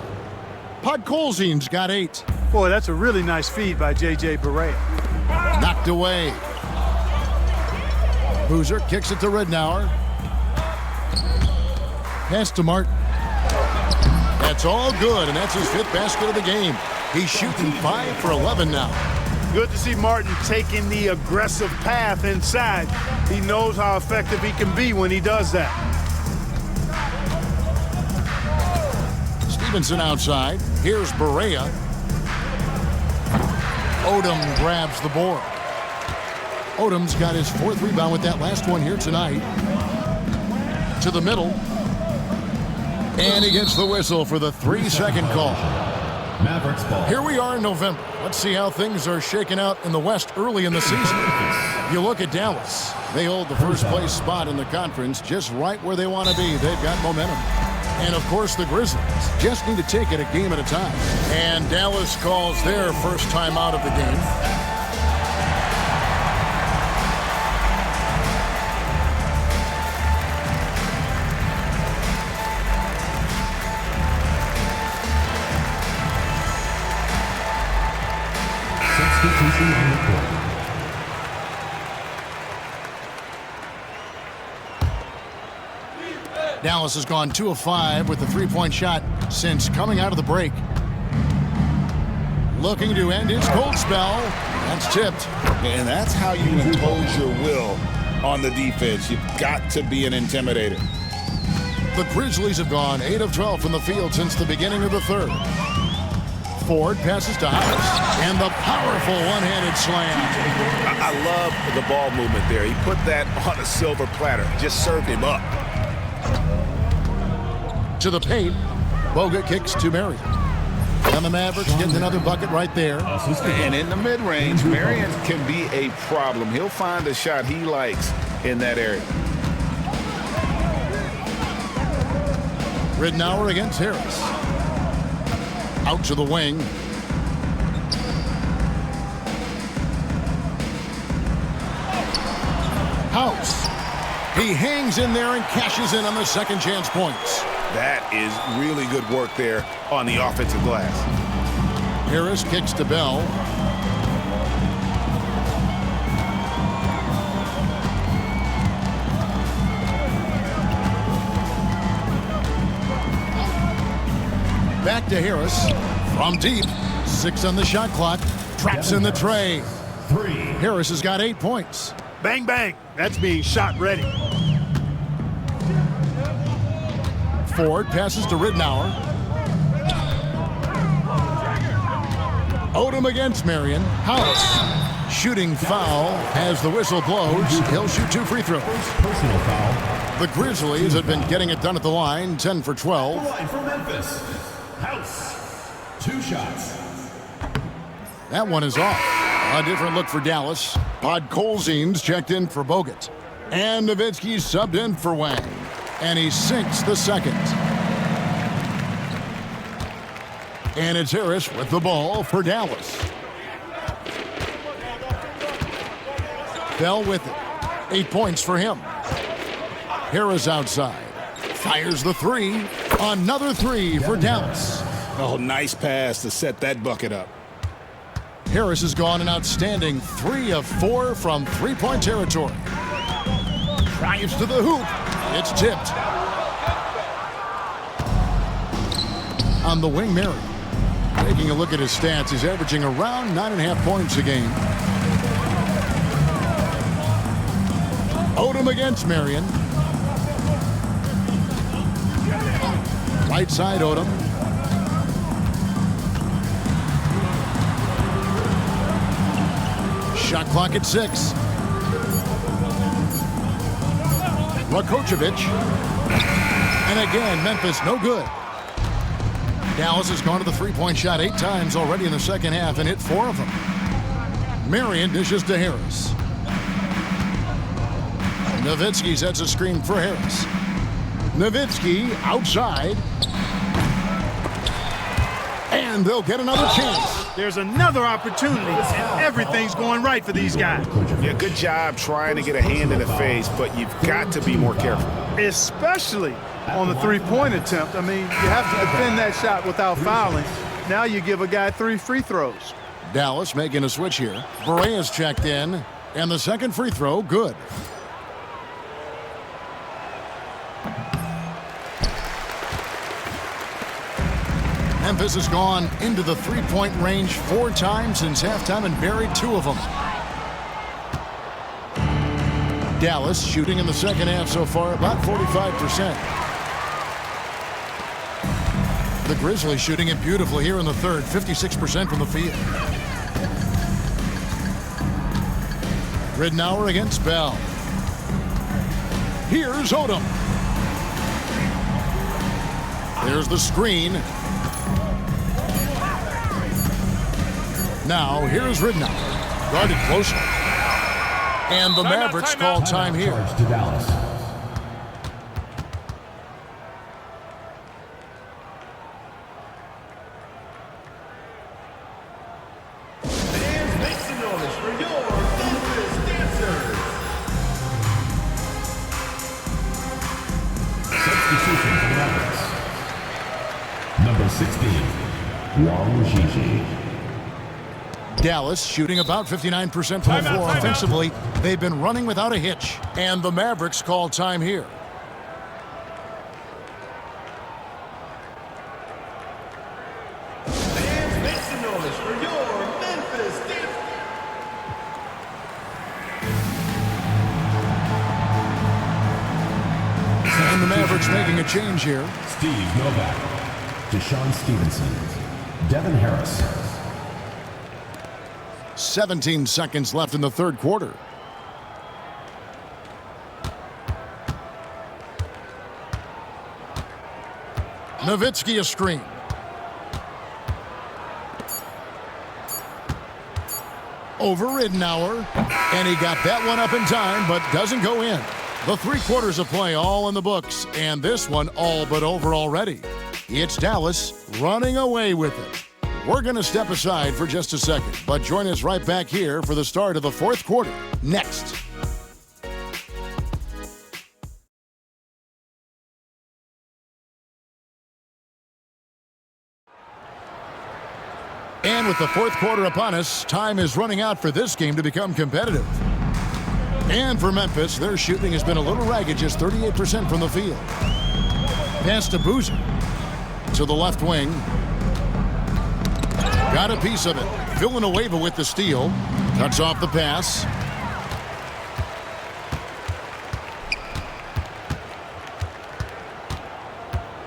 Podkolzin's got 8. Boy, that's a really nice feed by J.J. Barea. Knocked away. Boozer kicks it to Ridenour. Pass to Martin. That's all good, and that's his 5th basket of the game. He's shooting 5 for 11 now. Good to see Martin taking the aggressive path inside. He knows how effective he can be when he does that. Stevenson outside. Here's Barea. Odom grabs the board. Odom's got his 4th rebound with that last one here tonight. To the middle. And he gets the whistle for the 3-second call. Mavericks ball. Here we are in November. Let's see how things are shaking out in the West early in the season. You look at Dallas. They hold the first place spot in the conference just right where they want to be. They've got momentum. And, of course, the Grizzlies just need to take it a game at a time. And Dallas calls their first time out of the game. Dallas has gone 2 of 5 with the 3-point shot since coming out of the break. Looking to end his cold spell. That's tipped. And that's how you impose your will on the defense. You've got to be an intimidator. The Grizzlies have gone 8 of 12 from the field since the beginning of the third. Ford passes to House, and the powerful one-handed slam. I love the ball movement there. He put that on a silver platter. Just served him up. To the paint, Bogut kicks to Marion. And the Mavericks getting another bucket right there. And in the mid-range, Marion can be a problem. He'll find a shot he likes in that area. Ridnour against Harris. Out to the wing. House. He hangs in there and cashes in on the second chance points. That is really good work there on the offensive glass. Harris kicks to Bell. Back to Harris. From deep. 6 on the shot clock. Traps in the tray. 3. Harris has got 8 points. Bang, bang. That's being shot ready. Ford passes to Ridnour. Odom against Marion. House. Shooting foul as the whistle blows. He'll shoot 2 free throws. Personal foul. The Grizzlies have been getting it done at the line. 10 for 12. Line for Memphis. House. 2 shots. That one is off. A different look for Dallas. Podkolzin's checked in for Bogut. And Nowitzki's subbed in for Wang. And he sinks the second. And it's Harris with the ball for Dallas. Bell with it. 8 points for him. Harris outside. Fires the 3. Another 3 for Dallas. Oh, nice pass to set that bucket up. Harris has gone an outstanding 3 of 4 from 3-point territory. Drives to the hoop. It's tipped. On the wing, Marion. Taking a look at his stats, he's averaging around 9.5 points a game. Odom against Marion. Right side, Odom. Shot clock at 6. Rakocevic. And again, Memphis no good. Dallas has gone to the 3-point shot 8 times already in the second half and hit 4 of them. Marion dishes to Harris. Nowitzki sets a screen for Harris. Nowitzki outside. And they'll get another chance. There's another opportunity, and everything's going right for these guys. Yeah, good job trying to get a hand in the face, but you've got to be more careful. Especially on the 3-point attempt. I mean, you have to defend that shot without fouling. Now you give a guy 3 free throws. Dallas making a switch here. Berea's checked in, and the second free throw, good. Memphis has gone into the three-point range 4 times since halftime and buried 2 of them. Dallas shooting in the second half so far about 45%. The Grizzlies shooting it beautifully here in the third, 56% from the field. Ridnour against Bell. Here's Odom. There's the screen. Now here's Ridnour. Guarded closely. And the Mavericks call time here. To Dallas. Fans, make some noise for your Memphis dancers. Substitution for the Mavericks. Number 16, Wang Gigi. Dallas shooting about 59% from the floor offensively. They've been running without a hitch. And the Mavericks call time here. Fans, make some noise for your Memphis dancers. And the Mavericks making a change here. Steve Novak, Deshaun Stevenson, Devin Harris. 17 seconds left in the third quarter. Nowitzki a screen. Over Ridnour. And he got that one up in time, but doesn't go in. The 3 quarters of play all in the books, and this one all but over already. It's Dallas running away with it. We're going to step aside for just a second, but join us right back here for the start of the fourth quarter next. And with the fourth quarter upon us, time is running out for this game to become competitive. And for Memphis, their shooting has been a little ragged, just 38% from the field. Pass to Boozer. To the left wing. Got a piece of it. Villanueva with the steal. Cuts off the pass.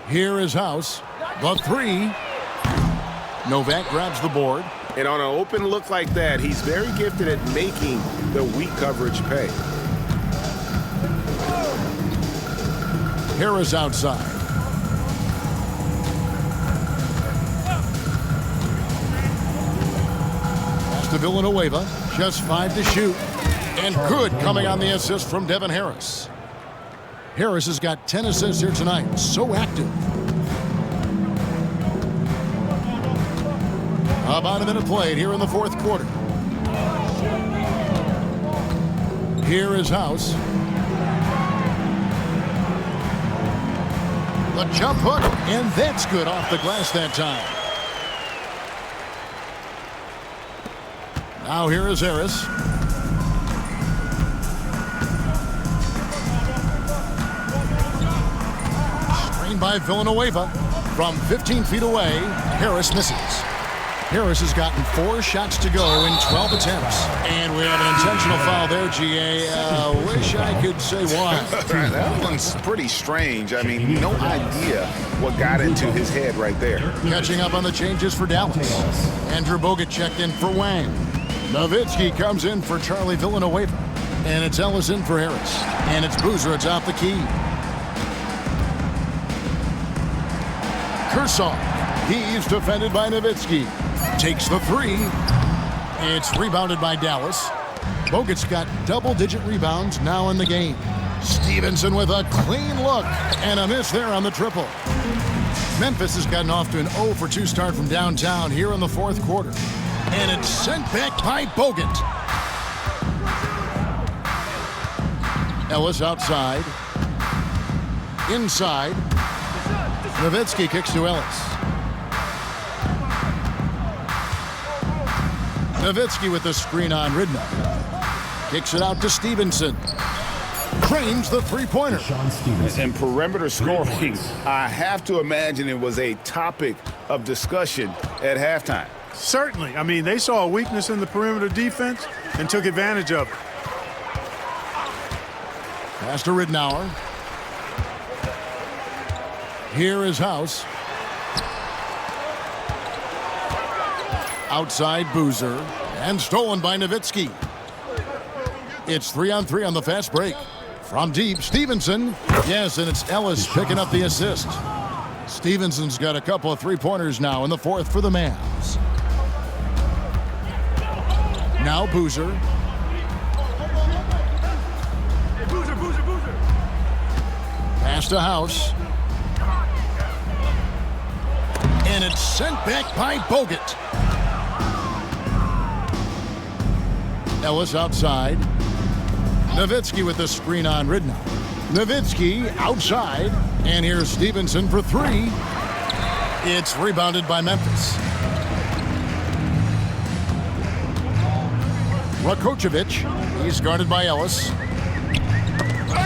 Here is House. The 3. Novak grabs the board. And on an open look like that, he's very gifted at making the weak coverage pay. Harris outside. Pass to Villanueva. Just 5 to shoot. And good coming on the assist from Devin Harris. Harris has got 10 assists here tonight. So active. About a minute played here in the fourth quarter. Here is House. The jump hook, and that's good off the glass that time. Now here is Harris. Screened by Villanueva. From 15 feet away, Harris misses. Harris has gotten 4 shots to go in 12 attempts. And we have an intentional foul there, GA. Wish I could say why. That one's pretty strange. I mean, no idea what got into his head right there. Catching up on the changes for Dallas. Andrew Bogut checked in for Wang. Nowitzki comes in for Charlie Villanueva. And it's Ellis in for Harris. And it's Boozer atop the key. Kershaw. He's defended by Nowitzki. Takes the 3. It's rebounded by Dallas. Bogut's got double-digit rebounds now in the game. Stevenson with a clean look and a miss there on the triple. Memphis has gotten off to an 0 for 2 start from downtown here in the fourth quarter. And it's sent back by Bogut. Ellis outside. Inside. Nowitzki kicks to Ellis. Nowitzki with the screen on Ridnour. Kicks it out to Stevenson. Cranes the three-pointer. And perimeter scoring, I have to imagine it was a topic of discussion at halftime. Certainly. I mean, they saw a weakness in the perimeter defense and took advantage of it. Pass to Ridnour. Here is House. Outside Boozer. And stolen by Nowitzki. It's 3-on-3 on the fast break. From deep, Stevenson. Yes, and it's Ellis picking up the assist. Stevenson's got a couple of three-pointers now in the fourth for the Mavs. Now Boozer. Pass to House. And it's sent back by Bogut. Ellis outside. Nowitzki with the screen on Ridnour. Nowitzki outside. And here's Stevenson for three. It's rebounded by Memphis. Rakocevic. He's guarded by Ellis.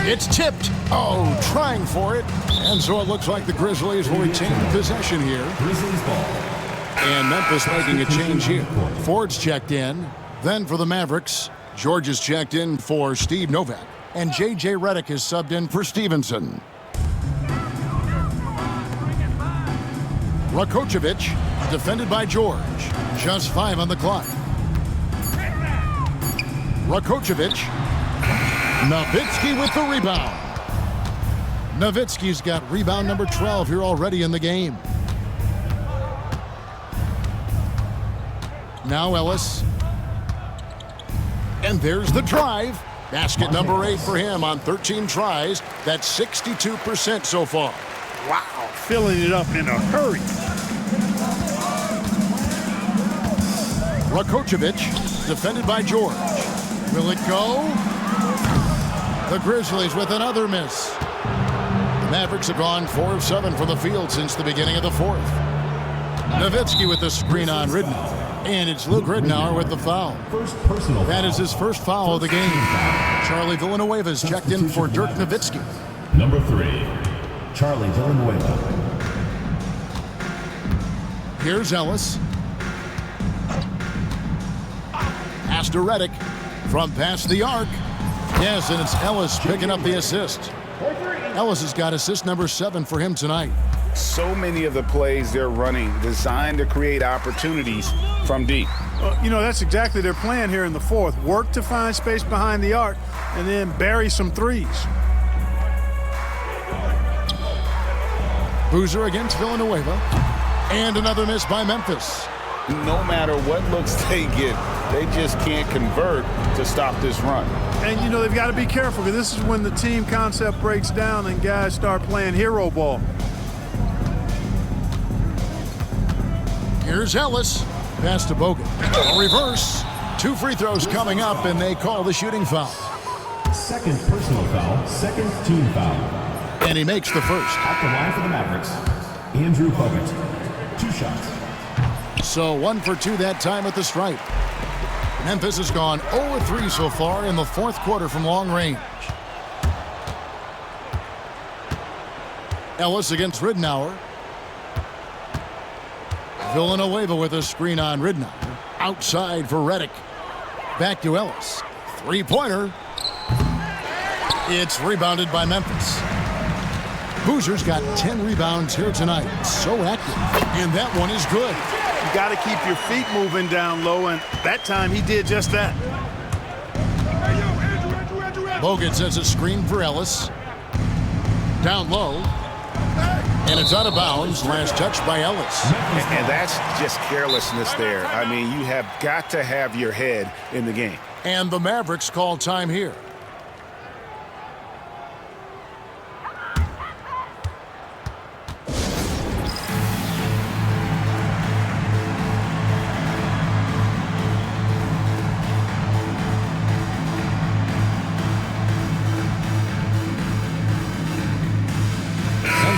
It's tipped. Oh, trying for it. And so it looks like the Grizzlies will retain possession here. Grizzlies ball. And Memphis making a change here. Ford's checked in. Then for the Mavericks, George is checked in for Steve Novak. And J.J. Redick is subbed in for Stevenson. Rakocevic, defended by George. Just 5 on the clock. Rakocevic. Nowitzki with the rebound. Nowitzki's got rebound number 12 here already in the game. Now Ellis. And there's the drive. Basket number 8 for him on 13 tries. That's 62% so far. Wow, filling it up in a hurry. Rakocevic, defended by George. Will it go? The Grizzlies with another miss. The Mavericks have gone 4 of 7 from the field since the beginning of the fourth. Nowitzki with the screen on Ridnour. And it's Luke Ridnour with the foul. That is his first foul of the game. Charlie Villanueva's checked in for Dirk Nowitzki. Number 3, Charlie Villanueva. Here's Ellis. Pass to Redick from past the arc. Yes, and it's Ellis picking up the assist. Ellis has got assist number 7 for him tonight. So many of the plays they're running designed to create opportunities from deep. You know, that's exactly their plan here in the fourth. Work to find space behind the arc and then bury some threes. Boozer against Villanueva. And another miss by Memphis. No matter what looks they get, they just can't convert to stop this run. And, you know, they've got to be careful because this is when the team concept breaks down and guys start playing hero ball. Here's Ellis. Pass to Bogut. A reverse. 2 free throws coming up, and they call the shooting foul. Second personal foul, second team foul. And he makes the first. At the line for the Mavericks, Andrew Bogut. 2 shots. So 1 for 2 that time at the stripe. Memphis has gone 0-3 so far in the fourth quarter from long range. Ellis against Ridnour. Villanueva with a screen on Ridnour. Outside for Redick. Back to Ellis. 3-pointer. It's rebounded by Memphis. Boozer's got 10 rebounds here tonight. So active. And that one is good. You got to keep your feet moving down low, and that time he did just that. Bogut sets a screen for Ellis. Down low. And it's out of bounds. Last touch by Ellis. And that's just carelessness there. I mean, you have got to have your head in the game. And the Mavericks call time here.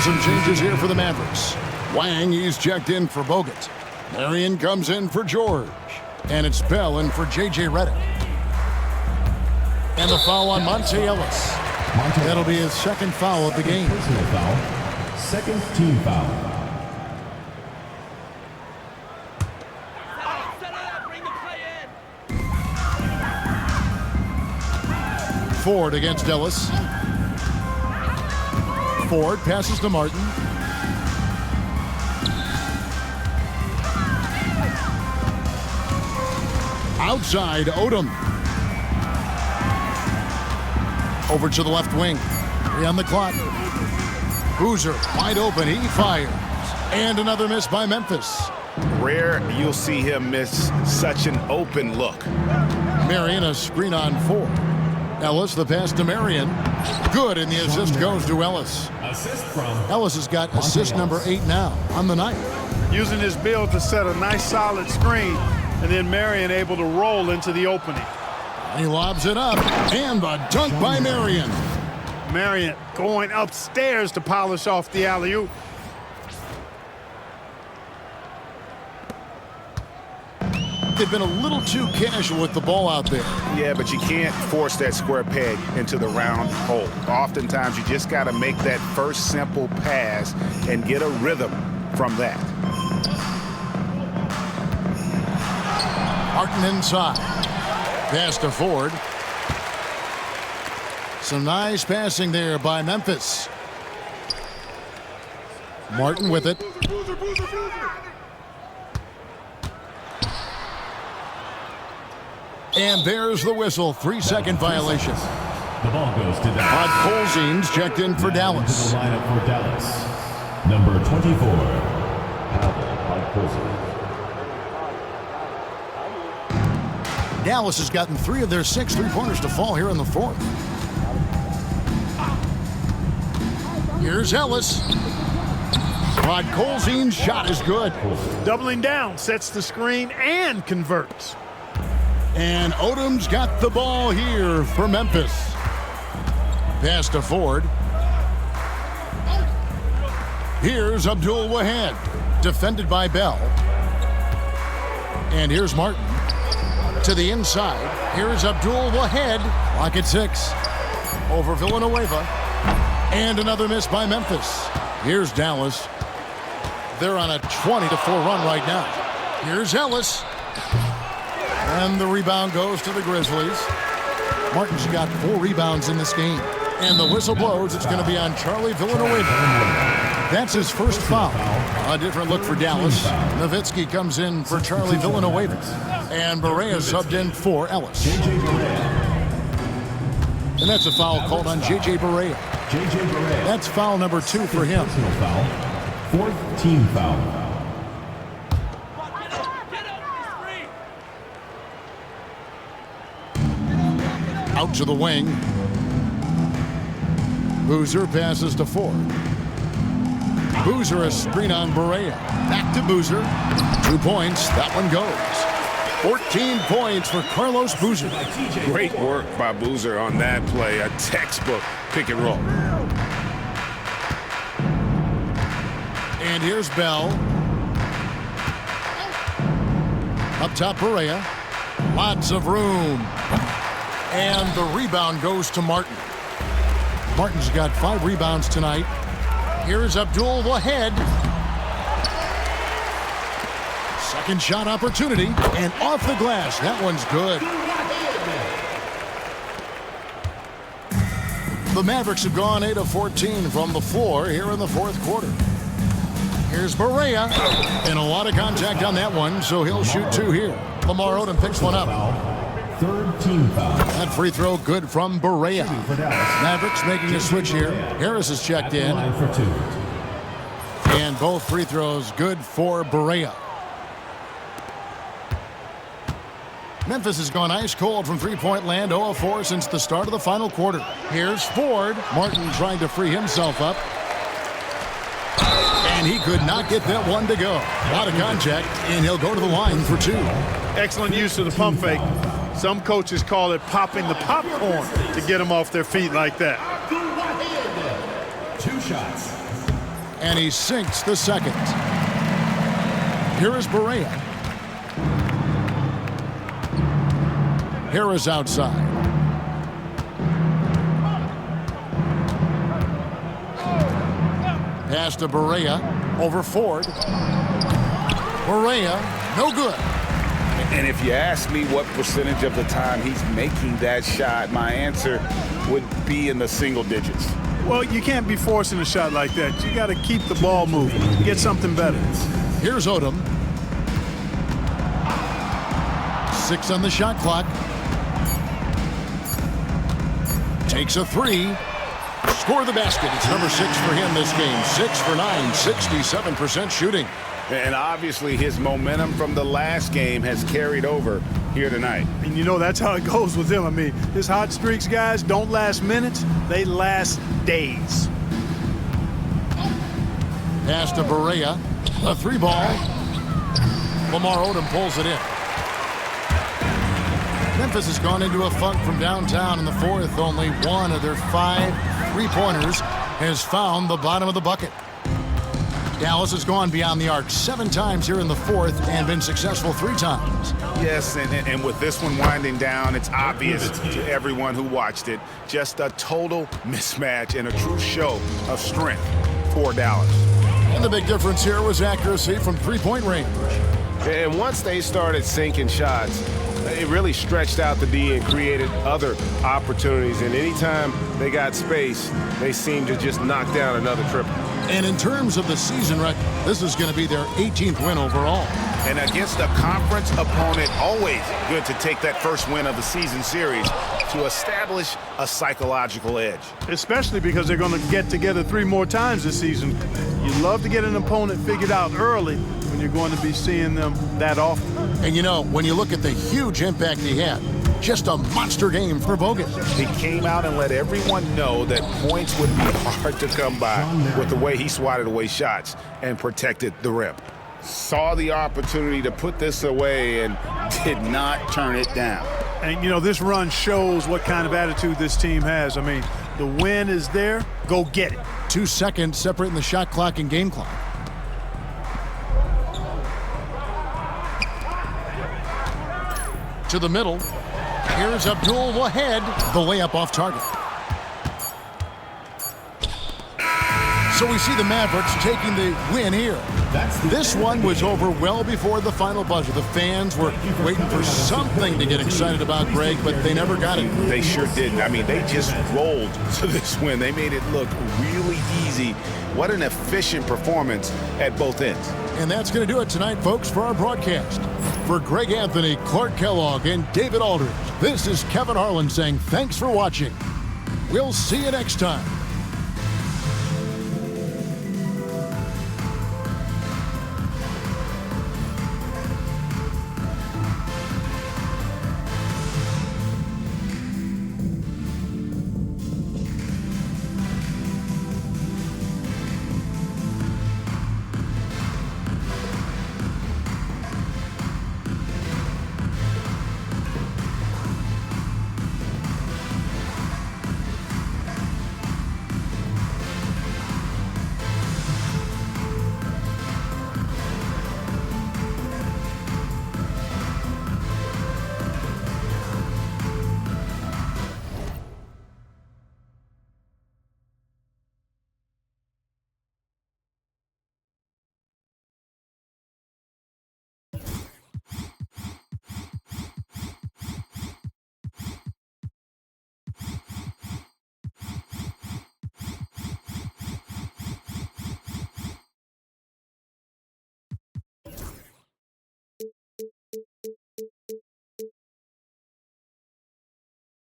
Some changes here for the Mavericks. Wang, he's checked in for Bogut. Marion comes in for George. And it's Bell in for J.J. Redick. And the foul on Monte Ellis. That'll be his second foul of the game. Personal foul, second team foul. Ford against Ellis. Ford passes to Martin. Outside, Odom. Over to the left wing. 3 on the clock. Boozer wide open. He fires. And another miss by Memphis. Rare you'll see him miss such an open look. Marion a screen on 4. Ellis the pass to Marion. Good, and the assist goes to Ellis. Assist from Ellis has got assist number 8 now on the night. Using his build to set a nice solid screen, and then Marion able to roll into the opening. He lobs it up, and the dunk by Marion. Marion going upstairs to polish off the alley-oop. They've been a little too casual with the ball out there. Yeah, but you can't force that square peg into the round hole. Oftentimes, you just got to make that first simple pass and get a rhythm from that. Martin inside. Pass to Ford. Some nice passing there by Memphis. Martin with it. And there's the whistle. 3-second violation. the ball goes to Dallas. Colzines checked in for Dallas. To the lineup for Dallas, number 24, Colzines. Dallas has gotten 3 of their 6 3-pointers to fall here in the fourth. Here's Ellis. Colzine's shot is good. Doubling down, sets the screen and converts. And Odom's got the ball here for Memphis. Pass to Ford. Here's Abdul Wahed, defended by Bell. And here's Martin. To the inside. Here's Abdul Wahed. Lock at 6. Over Villanueva. And another miss by Memphis. Here's Dallas. They're on a 20-4 run right now. Here's Ellis. And the rebound goes to the Grizzlies. Martin's got 4 rebounds in this game. And the whistle blows. It's going to be on Charlie Villanueva. That's his first foul. A different look for Dallas. Nowitzki comes in for Charlie Villanueva. And Barea subbed in for Ellis. And that's a foul called on J.J. Barea. That's foul number 2 for him. Fourth team foul. Out to the wing. Boozer passes to Ford. Boozer a screen on Barea. Back to Boozer. 2 points. That one goes. 14 points for Carlos Boozer. Great work by Boozer on that play. A textbook pick and roll. And here's Bell. Up top, Barea. Lots of room. And the rebound goes to Martin. Martin's got 5 rebounds tonight. Here's Abdul Wahed. Second shot opportunity. And off the glass. That one's good. The Mavericks have gone 8 of 14 from the floor here in the fourth quarter. Here's Barea. And a lot of contact on that one, so he'll shoot 2 here. Lamar Odom picks one up. Third team foul. That free throw good from Barea. Mavericks making a switch here. Harris is checked in. Line for 2. And both free throws good for Barea. Memphis has gone ice cold from three-point land, 0 of 4 since the start of the final quarter. Here's Ford. Martin trying to free himself up. And he could not get that one to go. A lot of contact, and he'll go to the line for 2. Excellent use of the pump fake. Some coaches call it popping the popcorn to get them off their feet like that. 2 shots. And he sinks the second. Here is Barea. Harris outside. Pass to Barea. Over Ford. Barea, no good. And if you ask me what percentage of the time he's making that shot, my answer would be in the single digits. Well, you can't be forcing a shot like that. You got to keep the ball moving, get something better. Here's Odom. 6 on the shot clock. Takes a 3. Score the basket. It's number 6 for him this game. 6 for 9, 67% shooting. And obviously his momentum from the last game has carried over here tonight. And you know, that's how it goes with him. I mean, his hot streaks, guys, don't last minutes. They last days. Pass to Barea. A 3 ball. Lamar Odom pulls it in. Memphis has gone into a funk from downtown in the fourth. Only one of their 5 3-pointers has found the bottom of the bucket. Dallas has gone beyond the arc 7 times here in the fourth and been successful 3 times. Yes, and with this one winding down, it's obvious to everyone who watched it. Just a total mismatch and a true show of strength for Dallas. And the big difference here was accuracy from 3-point range. And once they started sinking shots, it really stretched out the D and created other opportunities. And anytime they got space, they seemed to just knock down another triple. And in terms of the season record, this is going to be their 18th win overall. And against a conference opponent, always good to take that first win of the season series to establish a psychological edge. Especially because they're going to get together 3 more times this season. You love to get an opponent figured out early when you're going to be seeing them that often. And you know, when you look at the huge impact he had, just a monster game for Bogut. He came out and let everyone know that points would be hard to come by with the way he swatted away shots and protected the rim. Saw the opportunity to put this away and did not turn it down. And, you know, this run shows what kind of attitude this team has. I mean, the win is there. Go get it. 2 seconds separating the shot clock and game clock. To the middle. Here's Abdul Wahed. The layup off target. So we see the Mavericks taking the win here. This one was over well before the final buzzer. The fans were waiting for something to get excited about, Greg, but they never got it. They sure didn't. I mean, they just rolled to this win. They made it look really easy. What an efficient performance at both ends. And that's going to do it tonight, folks, for our broadcast. For Greg Anthony, Clark Kellogg, and David Aldridge, this is Kevin Harlan saying thanks for watching. We'll see you next time.